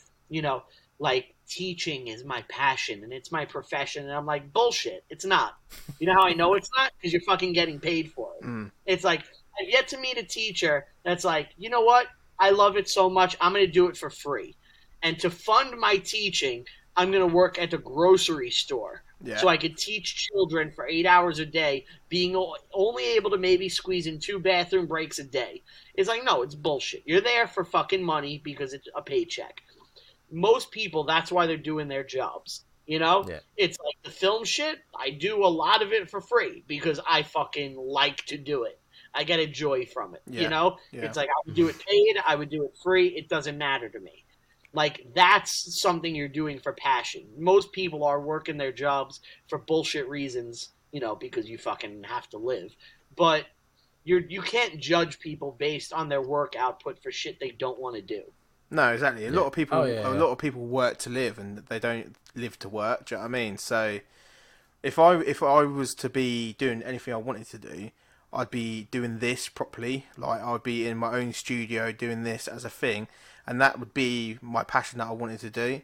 like teaching is my passion and it's my profession, and I'm like, bullshit, it's not. You know how I know it's not? Because you're fucking getting paid for it. It's like, I've yet to meet a teacher that's like, you know what, I love it so much, I'm going to do it for free, and to fund my teaching, I'm going to work at the grocery store so I could teach children for 8 hours a day, being only able to maybe squeeze in 2 bathroom breaks a day. It's like, no, it's bullshit. You're there for fucking money because it's a paycheck. Most people, that's why they're doing their jobs. It's like the film shit. I do a lot of it for free because I fucking like to do it. I get a joy from it. It's like I would do it paid, I would do it free. It doesn't matter to me. Like, that's something you're doing for passion. Most people are working their jobs for bullshit reasons, because you fucking have to live. But you can't judge people based on their work output for shit they don't want to do. No, exactly. A lot of people work to live, and they don't live to work. Do you know what I mean? So, if I was to be doing anything I wanted to do, I'd be doing this properly. Like, I'd be in my own studio doing this as a thing, and that would be my passion that I wanted to do.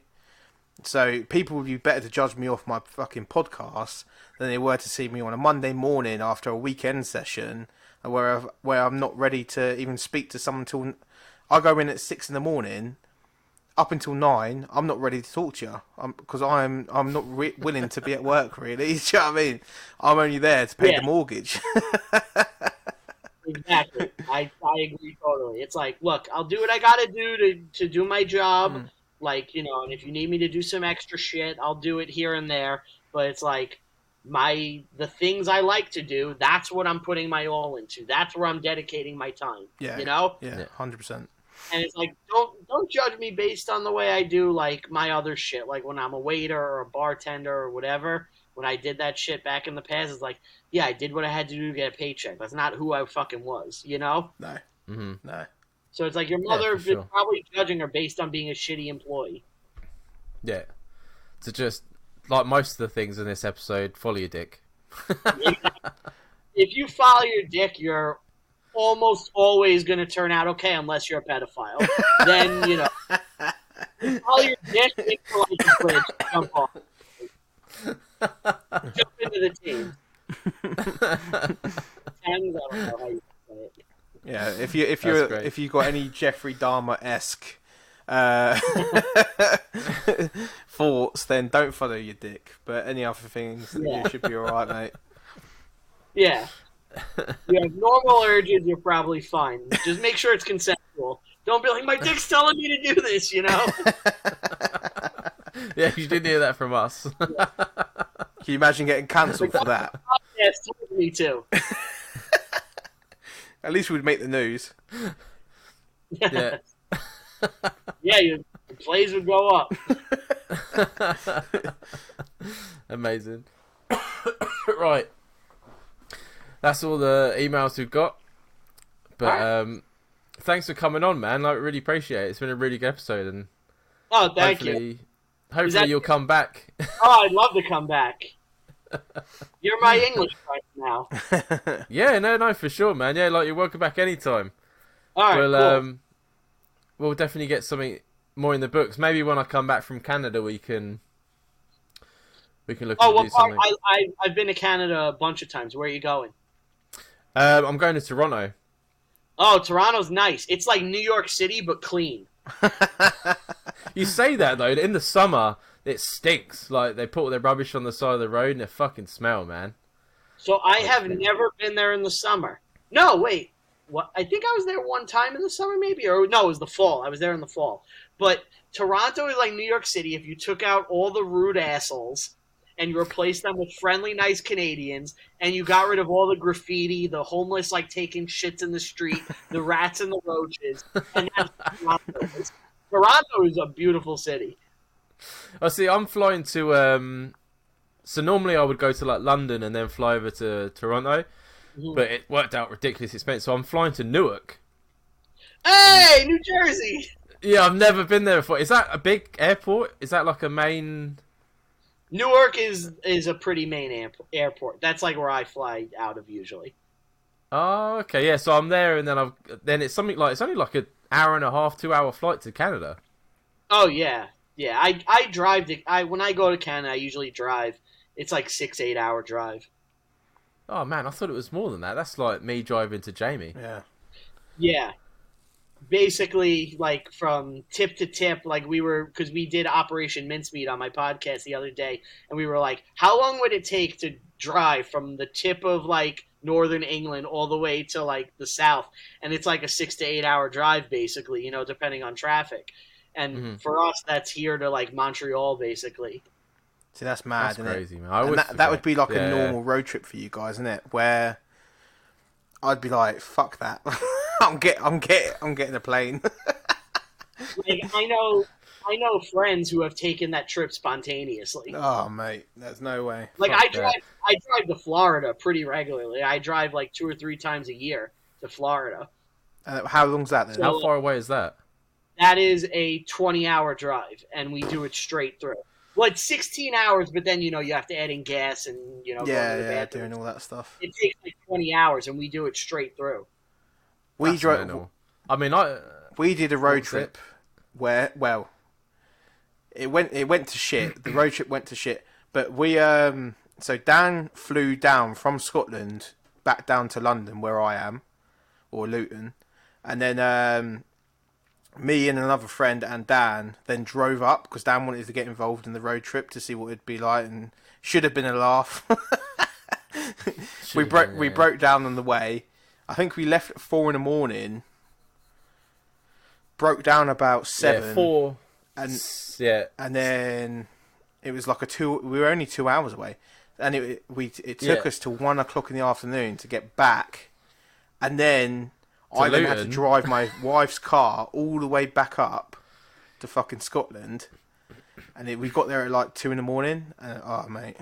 So, people would be better to judge me off my fucking podcast than they were to see me on a Monday morning after a weekend session, where I'm not ready to even speak to someone till. I go in at 6 a.m, up until 9. I'm not ready to talk to you because I'm not willing to be at work. Really, do you know what I mean? I'm only there to pay the mortgage. Exactly, I agree totally. It's like, look, I'll do what I gotta do to do my job. Like, and if you need me to do some extra shit, I'll do it here and there. But it's like the things I like to do. That's what I'm putting my all into. That's where I'm dedicating my time. Yeah, 100%. And it's like, don't judge me based on the way I do, like, my other shit. Like, when I'm a waiter or a bartender or whatever, when I did that shit back in the past, it's like, yeah, I did what I had to do to get a paycheck. That's not who I fucking was, No. No. So it's like your mother is probably judging her based on being a shitty employee. Yeah. So just, like most of the things in this episode, follow your dick. If you follow your dick, you're almost always going to turn out okay, unless you're a pedophile. Then, follow your dick, take the license plate, jump off. Jump into the team. Tens, I don't know how you say it. If you got any Jeffrey Dahmer-esque thoughts, then don't follow your dick. But any other things, you should be alright, mate. Yeah. You have normal urges, you're probably fine. Just make sure it's consensual. Don't be like, my dick's telling me to do this, you know? Yeah, you did hear that from us. Can you imagine getting cancelled for that? Yes, told me to. At least we'd make the news. Yeah. Yeah, your plays would go up. Amazing. Right. That's all the emails we've got. But thanks for coming on, man. I really appreciate it. It's been a really good episode, and thank you. Hopefully you'll come back. Oh, I'd love to come back. You're my English friend now. Yeah, no, for sure, man. Yeah, like, you're welcome back anytime. All right, cool. We'll definitely get something more in the books. Maybe when I come back from Canada, we can look to do something. I've been to Canada a bunch of times. Where are you going? I'm going to Toronto. Oh, Toronto's nice. It's like New York City, but clean. You say that, though. In the summer, it stinks. Like, they put all their rubbish on the side of the road, and they fucking smell, man. So I have never been there in the summer. No, wait. What? I think I was there one time in the summer, maybe. Or no, it was the fall. I was there in the fall. But Toronto is like New York City if you took out all the rude assholes and you replaced them with friendly, nice Canadians, and you got rid of all the graffiti, the homeless like taking shits in the street, the rats and the roaches, and that's Toronto. Toronto is a beautiful city. I see. I'm flying to. So normally I would go to like London and then fly over to Toronto, but it worked out ridiculously expensive. So I'm flying to Newark. Hey, New Jersey! Yeah, I've never been there before. Is that a big airport? Is that like a main? Newark is a pretty main airport. That's like where I fly out of usually. Oh, okay, yeah. So I'm there, and then it's something like it's only like an hour and a half, 2 hour flight to Canada. Oh yeah. I drive when I go to Canada, I usually drive. It's like 6-8 hour drive. Oh man, I thought it was more than that. That's like me driving to Jamie. Yeah. Yeah. Basically, like from tip to tip, like because we did Operation Mincemeat on my podcast the other day, and we were like, how long would it take to drive from the tip of like northern England all the way to like the south? And it's like a 6 to 8 hour drive, basically, you know, depending on traffic. And for us, that's here to like Montreal, basically. See, that's mad, that's isn't crazy, it? man. That would be like a normal road trip for you guys, isn't it? Where I'd be like, fuck that. I'm getting a plane. Like I know friends who have taken that trip spontaneously. Oh mate, there's no way. Like I drive to Florida pretty regularly. I drive like 2 or 3 times a year to Florida. How long's that then? So, how far away is that? That is a 20-hour drive, and we do it straight through. Well, it's 16 hours, but then, you know, you have to add in gas and, you know, yeah, go to the bathroom. doing all that stuff. It takes like 20 hours, and we do it straight through. We did a road trip where, well, it went to shit. The road trip went to shit. But so Dan flew down from Scotland back down to London, where I am, or Luton, and then me and another friend and Dan then drove up because Dan wanted to get involved in the road trip to see what it'd be like, and should have been a laugh. we broke down on the way. I think we left at 4 a.m. Broke down about 7. Yeah, 4. And then it was like we were only 2 hours away, and it took us till 1 o'clock in the afternoon to get back, and then I then had to drive my wife's car all the way back up to fucking Scotland, and we got there at like 2 a.m. And oh mate,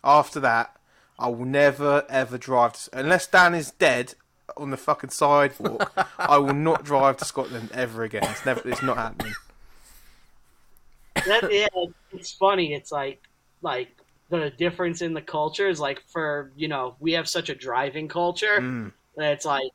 after that I will never ever drive unless Dan is dead on the fucking sidewalk. I will not drive to Scotland ever again. It's not happening. It's funny. It's like the difference in the cultures. Like for, you know, we have such a driving culture that it's like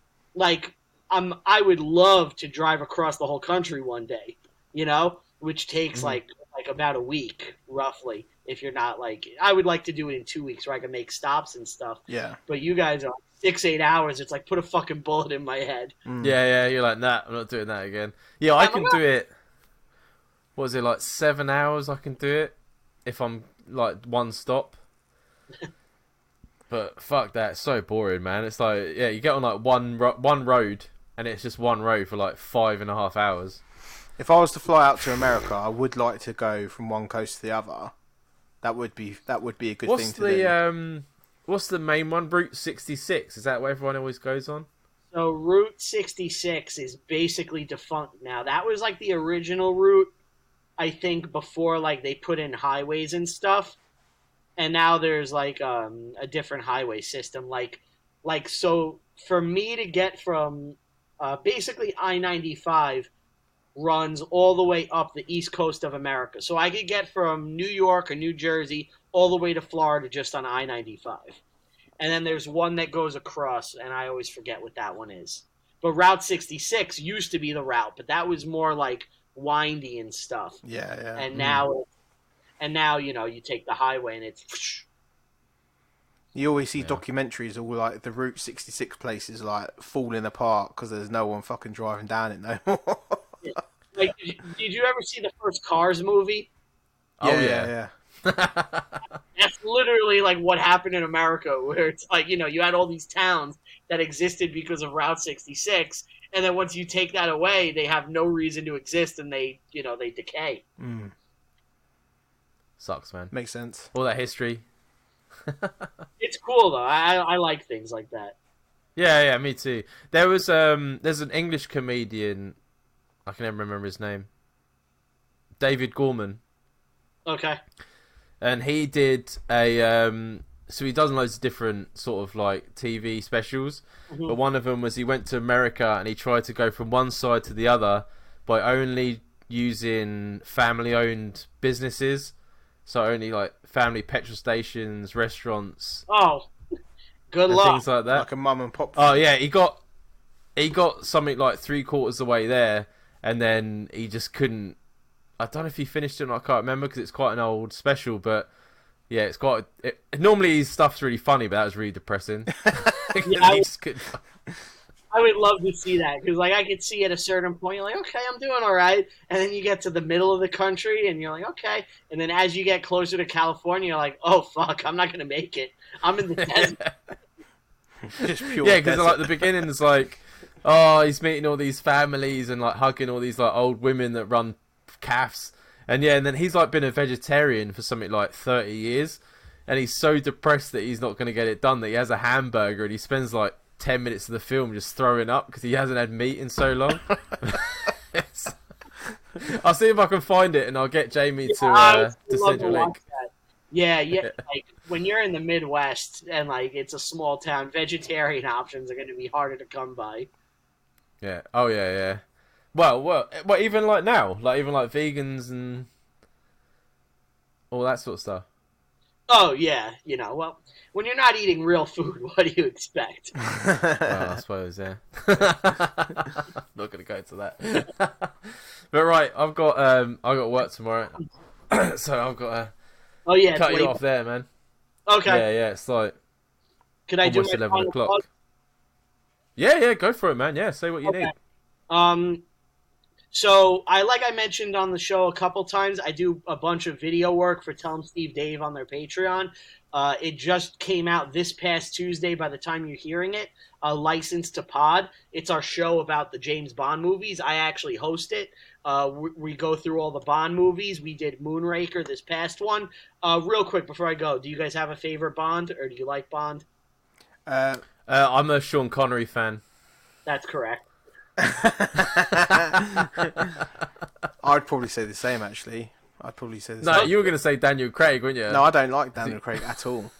I would love to drive across the whole country one day, you know, which takes like about a week roughly. If you're not like, I would like to do it in 2 weeks where I can make stops and stuff. Yeah. But you guys are 6-8 hours. It's like put a fucking bullet in my head. Yeah, you're like, nah, I'm not doing that again. Yeah, I can do it. What is it, like 7 hours? I can do it if I'm like one stop. But fuck that, it's so boring, man. It's like, yeah, you get on like one road, and it's just one road for like 5.5 hours. If I was to fly out to America, I would like to go from one coast to the other. That would be a good thing to do. What's the main one? Route 66. Is that where everyone always goes on? So Route 66 is basically defunct now. That was like the original route, I think, before like they put in highways and stuff. And now there's like a different highway system. Like so for me to get from basically I-95 runs all the way up the east coast of America. So I could get from New York or New Jersey all the way to Florida just on I-95. And then there's one that goes across, and I always forget what that one is. But Route 66 used to be the route, but that was more like windy and stuff. Yeah. And now, you know, you take the highway and it's... You always see documentaries all like the Route 66 places like falling apart because there's no one fucking driving down it no more. Like, did you ever see the first Cars movie? Yeah. That's literally like what happened in America, where it's like, you know, you had all these towns that existed because of Route 66, and then once you take that away, they have no reason to exist, and they decay. Sucks, man. Makes sense. All that history. It's cool though. I like things like that. Yeah, me too. There's an English comedian, I can never remember his name, David Gorman. Okay. And he did so he does loads of different sort of like TV specials, but one of them was he went to America and he tried to go from one side to the other by only using family-owned businesses, so only like family petrol stations, restaurants. Oh, good luck. Things like that. Like a mum and pop. Oh yeah, he got something like 3/4 the way there, and then he just couldn't. I don't know if he finished it or not, I can't remember because it's quite an old special, but yeah, it's quite... normally his stuff's really funny, but that was really depressing. I would love to see that, because like I could see at a certain point, you're like, okay, I'm doing all right, and then you get to the middle of the country, and you're like, okay, and then as you get closer to California, you're like, oh, fuck, I'm not going to make it. I'm in the desert. Just pure yeah, because desert. like the beginning is like, oh, he's meeting all these families and like hugging all these like old women that run calves, and then he's like been a vegetarian for something like 30 years, and he's so depressed that he's not going to get it done that he has a hamburger and he spends like 10 minutes of the film just throwing up because he hasn't had meat in so long. I'll see if I can find it and I'll get Jamie to send you a link. Yeah, like when you're in the Midwest and like it's a small town, vegetarian options are going to be harder to come by. Yeah. Oh yeah. Well, even like now, like even like vegans and all that sort of stuff. Oh yeah, well, when you're not eating real food, what do you expect? Well, I suppose, yeah. Not gonna go into that. But right, I've got work tomorrow, so I've got to cut you off there, man. Okay. Yeah, it's like Could I do almost my 11 final o'clock. plug? Yeah, go for it, man. Yeah, say what you need. So like I mentioned on the show a couple times, I do a bunch of video work for Tell 'em Steve Dave on their Patreon. It just came out this past Tuesday by the time you're hearing it. Licensed to Pod. It's our show about the James Bond movies. I actually host it. We go through all the Bond movies. We did Moonraker this past one. Real quick before I go, do you guys have a favorite Bond, or do you like Bond? I'm a Sean Connery fan. That's correct. I'd probably say the same, actually. No, you were going to say Daniel Craig, weren't you? No, I don't like Daniel Craig at all.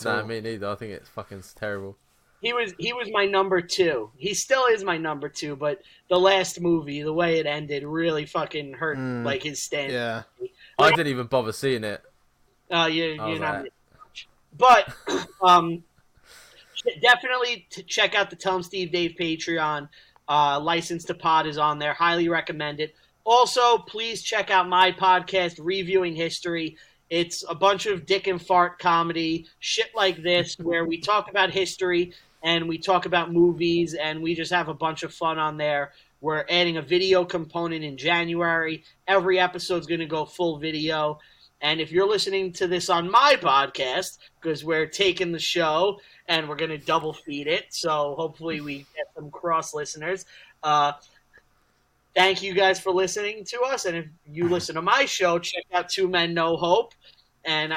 No, me neither. I think it's fucking terrible. He was my number 2. He still is my number 2, but the last movie, the way it ended, really fucking hurt like his standard. Yeah. I didn't even bother seeing it. You're not much. But definitely check out the Tell 'em Steve Dave Patreon. License to Pod is on there. Highly recommend it. Also, please check out my podcast, Reviewing History. It's a bunch of dick and fart comedy, shit like this, where we talk about history and we talk about movies, and we just have a bunch of fun on there. We're adding a video component in January. Every episode's going to go full video. And if you're listening to this on my podcast, because we're taking the show and we're going to double feed it, so hopefully we get some cross listeners. Thank you guys for listening to us. And if you listen to my show, check out Two Men No Hope. And,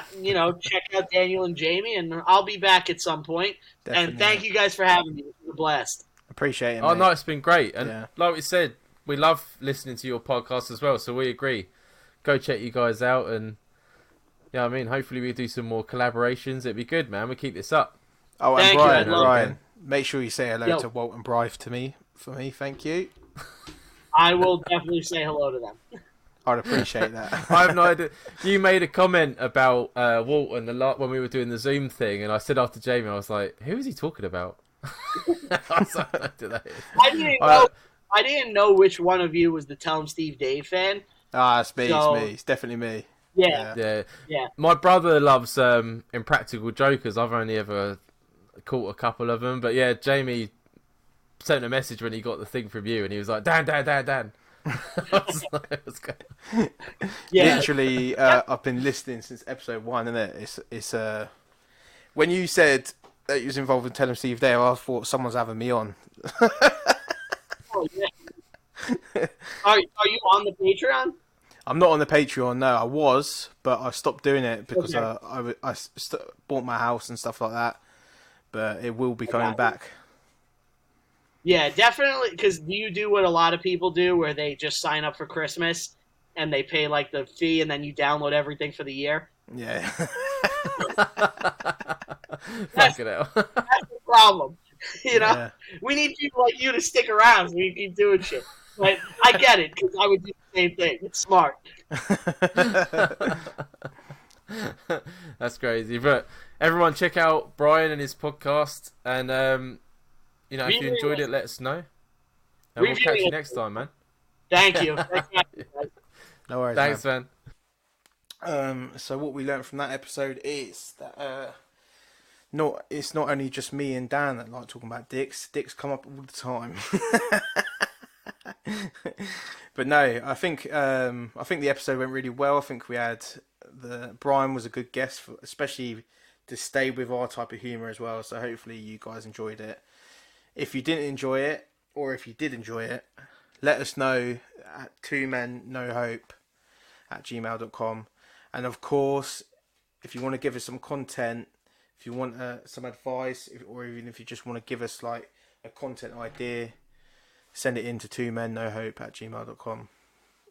check out Daniel and Jamie. And I'll be back at some point. Definitely. And thank you guys for having me. It was a blast. Appreciate it, Oh, mate. no, it's been great. And like we said, we love listening to your podcast as well. So we agree. Go check you guys out. And, hopefully we do some more collaborations. It'd be good, man. We keep this up. Oh, and Brian, make sure you say hello to Walt and Bryce for me. Thank you. I will definitely say hello to them. I'd appreciate that. I have no idea. You made a comment about Walton when we were doing the Zoom thing, and I said after Jamie, I was like, "Who is he talking about?" I was like, I didn't know which one of you was the Tell 'em Steve Dave fan. It's me. It's me. It's definitely me. Yeah. My brother loves Impractical Jokers. I've only ever caught a couple of them, but yeah, Jamie sent a message when he got the thing from you, and he was like, Dan. Literally, I've been listening since episode 1, innit? It's when you said that you was involved in Tell 'em Steve Dave, I thought someone's having me on. Oh, yeah. Are you on the Patreon? I'm not on the Patreon, no. I was, but I stopped doing it because I bought my house and stuff like that. But it will be coming back. Yeah, definitely. Because do you do what a lot of people do, where they just sign up for Christmas and they pay like the fee, and then you download everything for the year? Yeah. That's the problem. We need people like you to stick around so we keep doing shit. But I get it, because I would do the same thing. It's smart. That's crazy. But everyone, check out Brian and his podcast, and if you enjoyed it, let us know. And we'll catch you next time, man. Thank you. No worries. Thanks, man. So what we learned from that episode is that it's not only just me and Dan that like talking about dicks. Dicks come up all the time. But no, I think the episode went really well. I think we had Brian was a good guest, especially to stay with our type of humour as well. So hopefully you guys enjoyed it. If you didn't enjoy it, or if you did enjoy it, let us know at twomennohope@gmail.com. And of course, if you want to give us some content, if you want some advice, or even if you just want to give us like a content idea, send it in to twomennohope@gmail.com,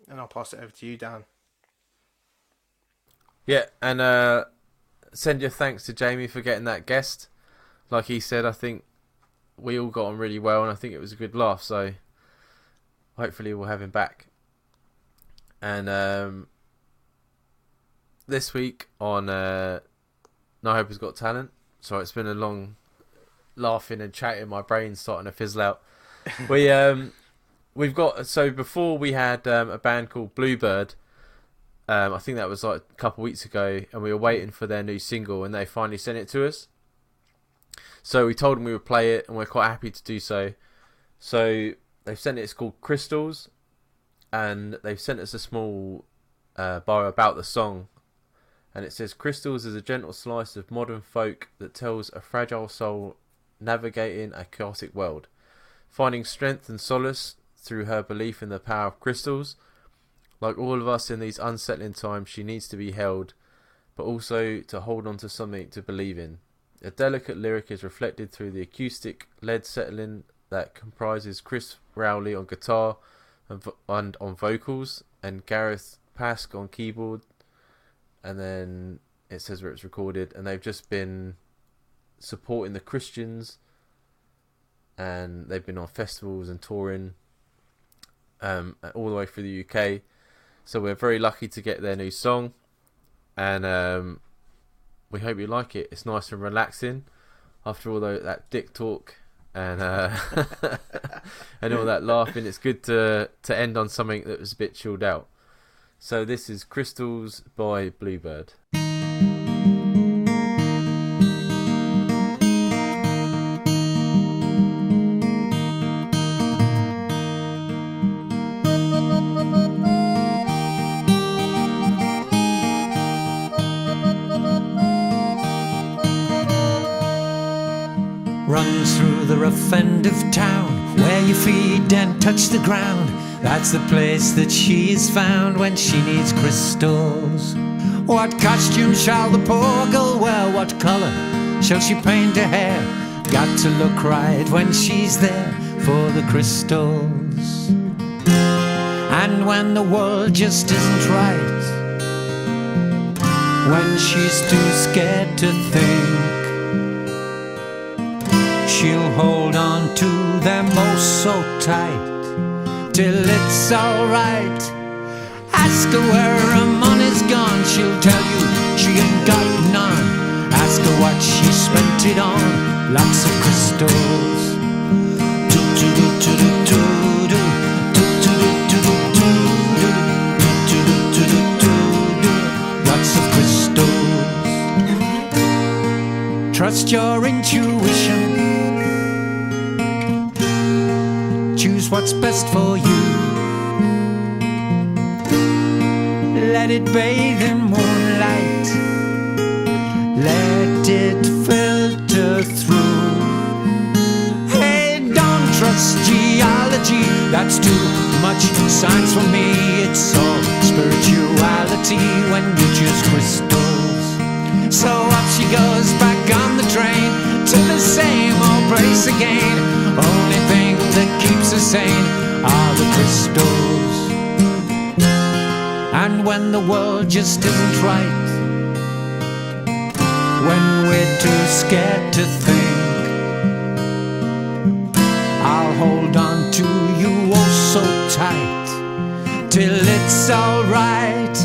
and I'll pass it over to you, Dan. Yeah, and send your thanks to Jamie for getting that guest. Like he said, I think we all got on really well, and I think it was a good laugh, so hopefully we'll have him back. And this week on No Hope Has Got Talent, so it's been a long laughing and chatting, my brain's starting to fizzle out. We've got, so before we had a band called Bluebyrd. I think that was like a couple of weeks ago, and we were waiting for their new single, and they finally sent it to us. So we told them we would play it, and we're quite happy to do so. So they've sent it. It's called Crystals, and they've sent us a small bio about the song, and it says, "Crystals is a gentle slice of modern folk that tells a fragile soul navigating a chaotic world, finding strength and solace through her belief in the power of crystals. Like all of us in these unsettling times, she needs to be held, but also to hold on to something to believe in. A delicate lyric is reflected through the acoustic lead settling that comprises Chris Rowley on guitar and on vocals, and Gareth Pask on keyboard." And then it says where it's recorded, and they've just been supporting the Christians, and they've been on festivals and touring all the way through the UK. So we're very lucky to get their new song, and we hope you like it. It's nice and relaxing after all that dick talk and and all that laughing. It's good to end on something that was a bit chilled out. So this is Crystals by Bluebyrd. runs through the rough end of town, where your feet and touch the ground. That's the place that she is found when she needs crystals. What costume shall the poor girl wear? What colour shall she paint her hair? Got to look right when she's there for the crystals. And when the world just isn't right, when she's too scared to think, she'll hold on to them oh so tight till it's alright. Ask her where her money's gone, she'll tell you she ain't got none. Ask her what she spent it on, lots of crystals. Lots of crystals. Trust your intuition, choose what's best for you. Let it bathe in moonlight, let it filter through. Hey, don't trust geology, that's too much science for me. It's all spirituality when you choose crystals. So up she goes back on the train to the same old place again. Only thing that keeps her sane are the crystals. And when the world just isn't right, when we're too scared to think, I'll hold on to you oh so tight till it's alright.